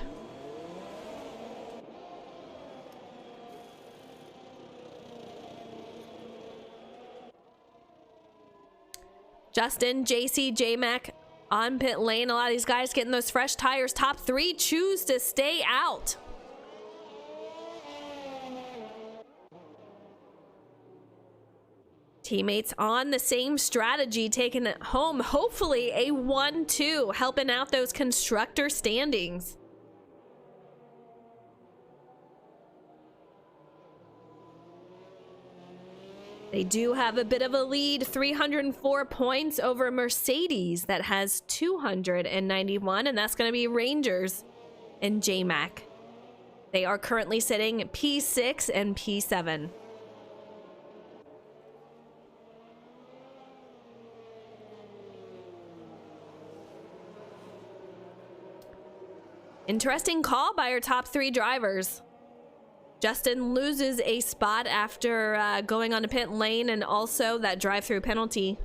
Justin, JC, J-Mac on pit lane. A lot of these guys getting those fresh tires. Top 3 choose to stay out. Teammates on the same strategy, taking it home. Hopefully a 1-2, helping out those constructor standings. They do have a bit of a lead, 304 points over Mercedes that has 291, and that's going to be Rangers and J-Mac. They are currently sitting P6 and P7. Interesting call by our top 3 drivers. Justin loses a spot after going on a pit lane and also that drive-through penalty.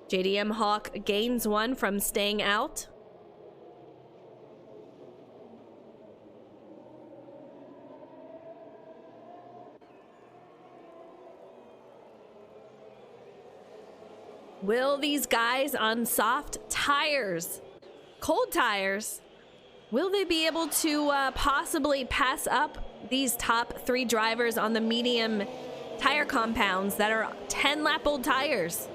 JDM Hawk gains 1 from staying out. Will these guys on soft tires, cold tires, will they be able to possibly pass up these top 3 drivers on the medium tire compounds that are 10-lap-old tires?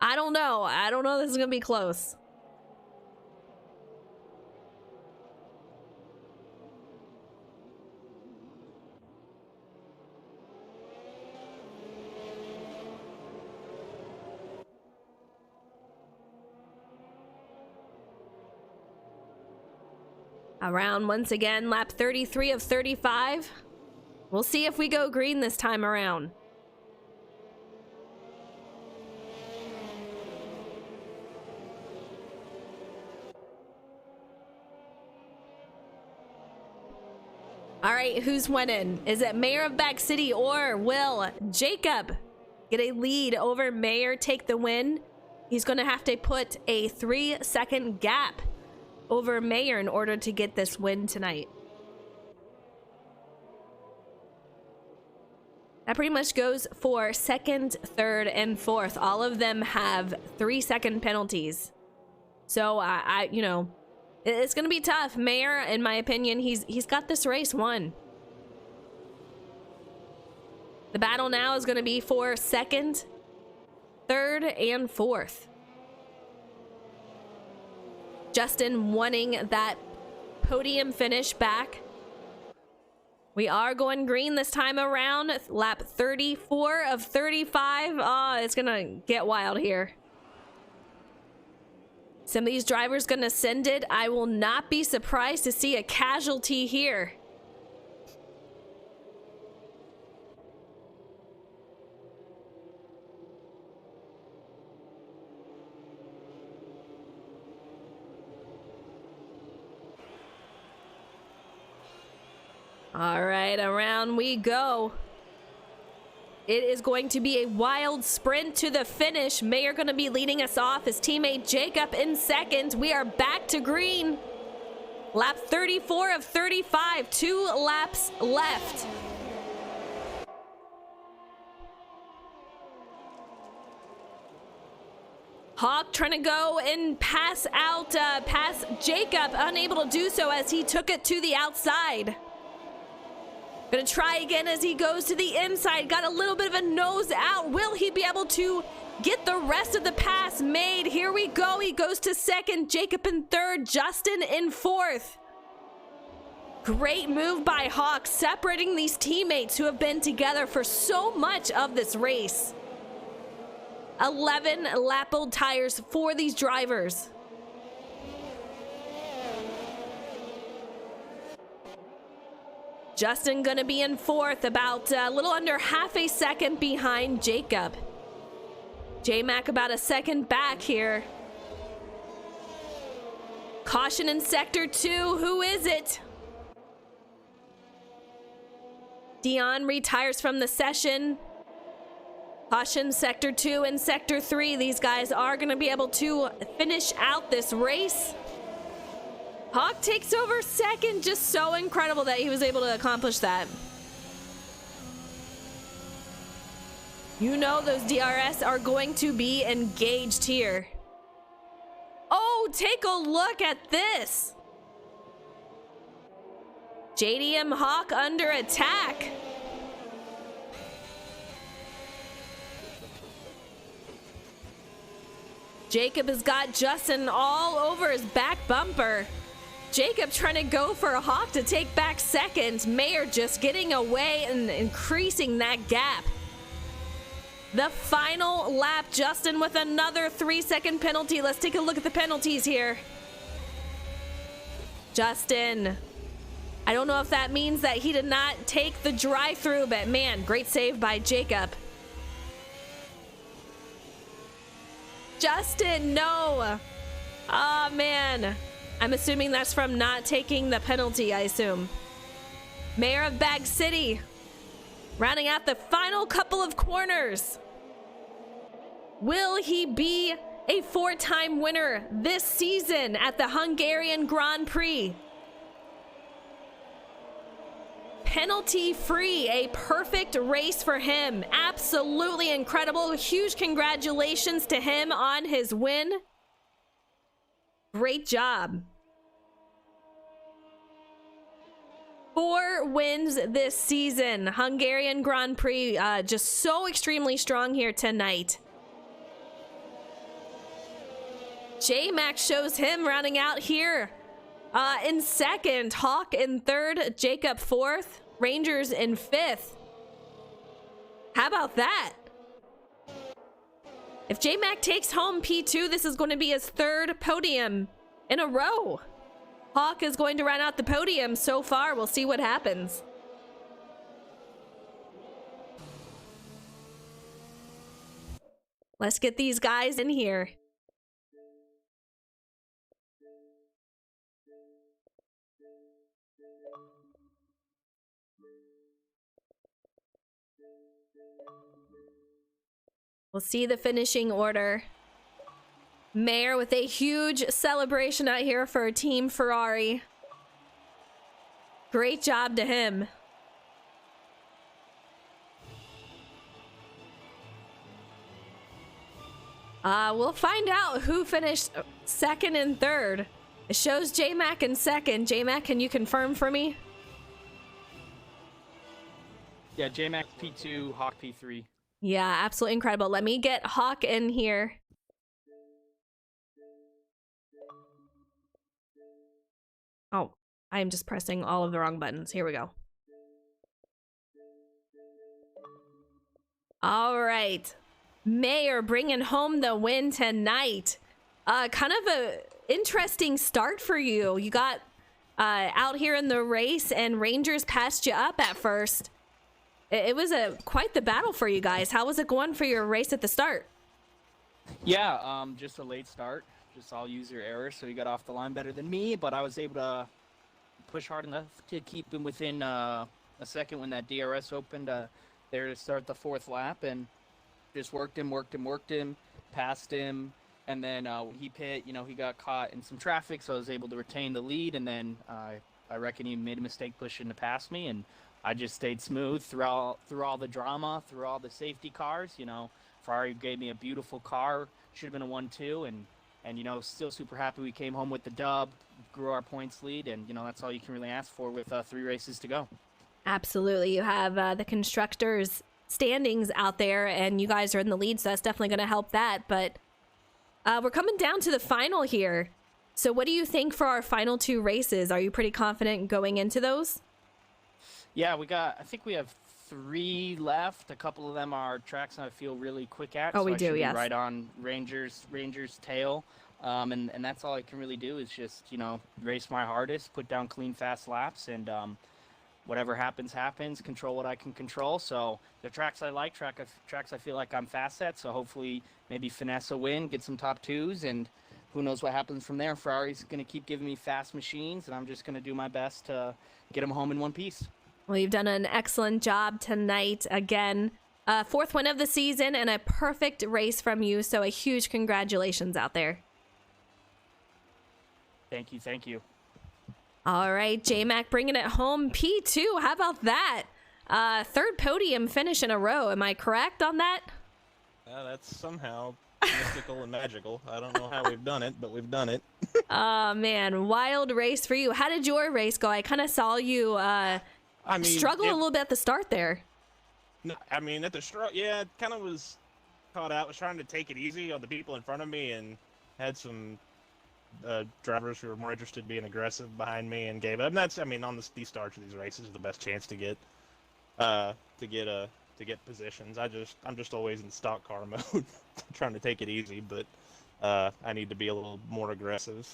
I don't know. I don't know. This is going to be close. Around once again, lap 33 of 35. We'll see if we go green this time around. All right, who's winning? Is it Mayor of Back City or will Jacob get a lead over Mayor, take the win? He's going to have to put a 3-second gap over Mayor in order to get this win tonight. That pretty much goes for second, third, and fourth. All of them have 3-second penalties. So you know, it's gonna be tough. Mayor, in my opinion, he's got this race won. The battle now is gonna be for second, third, and fourth. Justin wanting that podium finish back. We are going green this time around. Lap 34 of 35. Oh, it's gonna get wild here. Some of these drivers gonna send it. I will not be surprised to see a casualty here. All right, around we go. It is going to be a wild sprint to the finish. Mayor going to be leading us off. His teammate Jacob in second. We are back to green. Lap 34 of 35. 2 laps left. Hawk trying to go and pass Jacob. Unable to do so as he took it to the outside. Gonna try again as he goes to the inside. Got a little bit of a nose out. Will he be able to get the rest of the pass made? Here we go. He goes to second. Jacob in third. Justin in fourth. Great move by Hawk, separating these teammates who have been together for so much of this race. 11 lap-old tires for these drivers. Justin gonna be in fourth, about a little under half a second behind Jacob. J-Mac about a second back here. Caution in sector 2, who is it? Dion retires from the session. Caution sector 2 and sector 3. These guys are gonna be able to finish out this race. Hawk takes over second. Just so incredible that he was able to accomplish that. You know those DRS are going to be engaged here. Oh, take a look at this. JDM Hawk under attack. Jacob has got Justin all over his back bumper. Jacob trying to go for a Hawk to take back second. Mayor just getting away and increasing that gap. The final lap, Justin with another 3-second penalty. Let's take a look at the penalties here. Justin, I don't know if that means that he did not take the drive-through, but man, great save by Jacob. Justin, no. Oh, man. I'm assuming that's from not taking the penalty, I assume. Mayor of Bag City, rounding out the final couple of corners. Will he be a 4-time winner this season at the Hungarian Grand Prix? Penalty free, a perfect race for him. Absolutely incredible. Huge congratulations to him on his win. Great job. 4 wins this season. Hungarian Grand Prix, just so extremely strong here tonight. J-Max shows him rounding out here in second. Hawk in third. Jacob fourth. Rangers in fifth. How about that? If J-Mac takes home P2, this is going to be his 3rd podium in a row. Hawk is going to round out the podium so far. We'll see what happens. Let's get these guys in here. We'll see the finishing order. Mayer with a huge celebration out here for Team Ferrari. Great job to him. We'll find out who finished second and third. It shows J-Mac in second. J-Mac, can you confirm for me? Yeah, J-Mac P2, Hawk P3. Yeah, absolutely incredible. Let me get Hawk in here. Oh, I'm just pressing all of the wrong buttons. Here we go. All right. Mayer bringing home the win tonight. Kind of a interesting start for you. You got out here in the race and Rangers passed you up at first. It was quite the battle for you guys. How was it going for your race at the start? Yeah, just a late start. Just all user error, so he got off the line better than me, but I was able to push hard enough to keep him within a second when that DRS opened there to start the 4th lap, and just worked him, passed him, and then he pit, he got caught in some traffic, so I was able to retain the lead, and then I reckon he made a mistake pushing to pass me, and I just stayed smooth through all the drama, through all the safety cars. Ferrari gave me a beautiful car, should have been a 1-2, and still super happy we came home with the dub, grew our points lead, and that's all you can really ask for with 3 races to go. Absolutely. You have the constructors standings out there, and you guys are in the lead, so that's definitely going to help that. But we're coming down to the final here. So what do you think for our final 2 races? Are you pretty confident going into those? Yeah, I think we have 3 left. A couple of them are tracks I feel really quick at. Oh, so we I do, should be yes. right on Rangers' tail. And that's all I can really do is just, race my hardest, put down clean, fast laps, and whatever happens, control what I can control. So the tracks I like, tracks I feel like I'm fast at, so hopefully maybe finesse a win, get some top 2s, and who knows what happens from there. Ferrari's going to keep giving me fast machines, and I'm just going to do my best to get them home in one piece. Well, you've done an excellent job tonight. Again, 4th win of the season and a perfect race from you. So a huge congratulations out there. Thank you. All right, J-Mac bringing it home. P2, how about that? 3rd podium finish in a row. Am I correct on that? That's somehow mystical and magical. I don't know how we've done it, but we've done it. Oh, man. Wild race for you. How did your race go? I kind of saw you struggle a little bit at the start there. No, at the start, yeah, it kind of was caught out. Was trying to take it easy on the people in front of me, and had some drivers who were more interested in being aggressive behind me and gave up. And that's, on these starts of these races, the best chance to get positions. I'm just always in stock car mode, trying to take it easy, but I need to be a little more aggressive,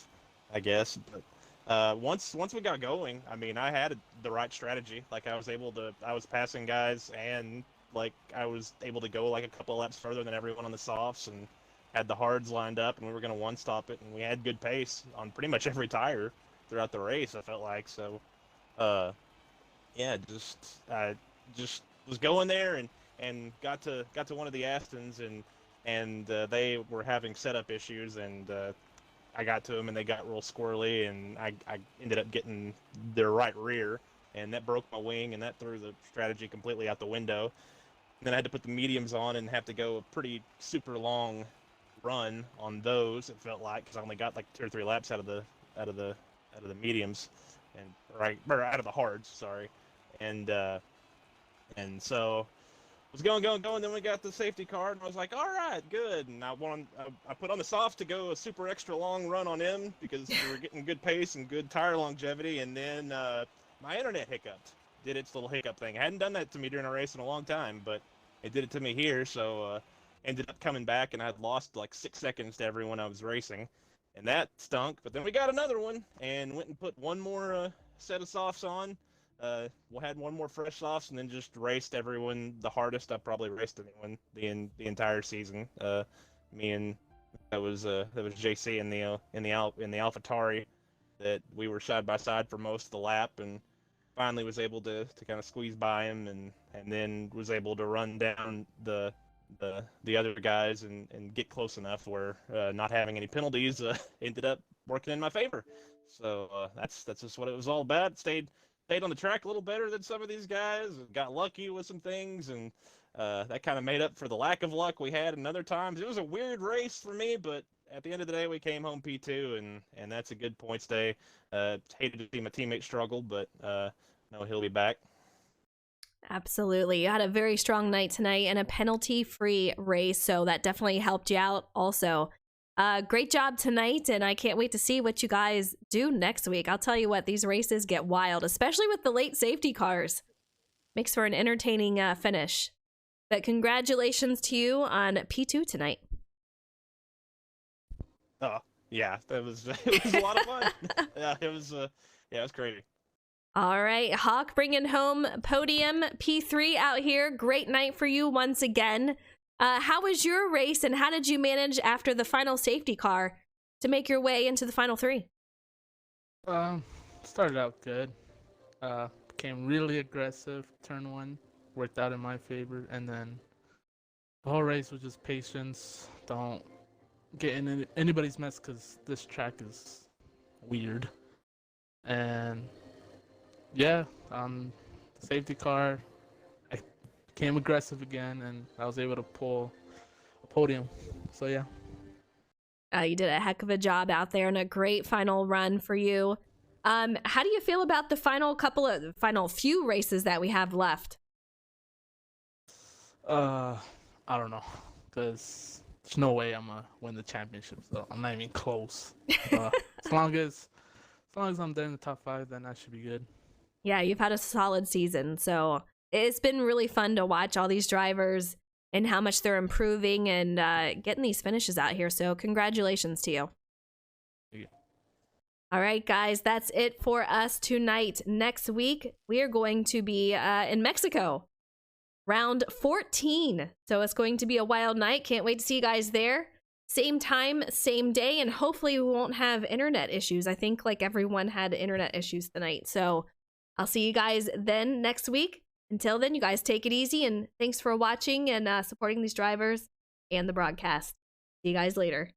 I guess. But once we got going, I had the right strategy. Like I was passing guys, and like I was able to go like a couple of laps further than everyone on the softs, and had the hards lined up, and we were going to one-stop it, and we had good pace on pretty much every tire throughout the race, I felt like. So, yeah, just was going there and got to one of the Astons, and they were having setup issues, and I got to them, and they got real squirrely, and I ended up getting their right rear, and that broke my wing, and that threw the strategy completely out the window. And then I had to put the mediums on and have to go a pretty super long run on those. It felt like, because I only got like 2 or 3 laps out of the mediums, or out of the hards, sorry, and so was going. Then we got the safety car, and I was like, all right, good. And I put on the softs to go a super extra long run on him because we were getting good pace and good tire longevity. And then my internet hiccuped, did its little hiccup thing. It hadn't done that to me during a race in a long time, but it did it to me here. So ended up coming back, and I had lost like 6 seconds to everyone I was racing, and that stunk. But then we got another one and went and put one more set of softs on. We had one more fresh softs, and then just raced everyone the hardest I probably raced anyone the entire season. Me and that was JC in the AlphaTauri that we were side by side for most of the lap, and finally was able to kind of squeeze by him, and then was able to run down the other guys and get close enough where not having any penalties ended up working in my favor. So that's just what it was all about. Stayed on the track a little better than some of these guys, and got lucky with some things, and that kind of made up for the lack of luck we had in other times. It was a weird race for me, but at the end of the day, we came home P2, and that's a good points day. Hated to see my teammate struggle, but no, he'll be back. Absolutely. You had a very strong night tonight and a penalty-free race, so that definitely helped you out also. Great job tonight, and I can't wait to see what you guys do next week. I'll tell you what, these races get wild, especially with the late safety cars. Makes for an entertaining finish. But congratulations to you on P2 tonight. Oh, yeah, it was a lot of fun. Yeah, it was crazy. All right, Hawk bringing home podium P3 out here. Great night for you once again. How was your race, and how did you manage after the final safety car to make your way into the final 3? Started out good. Became really aggressive. Turn 1 worked out in my favor, and then the whole race was just patience. Don't get in anybody's mess because this track is weird. And yeah, the safety car, I became aggressive again, and I was able to pull a podium. So yeah. You did a heck of a job out there, and a great final run for you. How do you feel about the final few races that we have left? I don't know, because there's no way I'm gonna win the championship. So I'm not even close. As long as I'm there in the top 5, then I should be good. Yeah, you've had a solid season, so it's been really fun to watch all these drivers and how much they're improving and getting these finishes out here. So congratulations to you. Yeah. All right, guys, that's it for us tonight. Next week, we are going to be in Mexico, round 14. So it's going to be a wild night. Can't wait to see you guys there. Same time, same day, and hopefully we won't have internet issues. I think like everyone had internet issues tonight. So I'll see you guys then next week. Until then, you guys take it easy, and thanks for watching and supporting these drivers and the broadcast. See you guys later.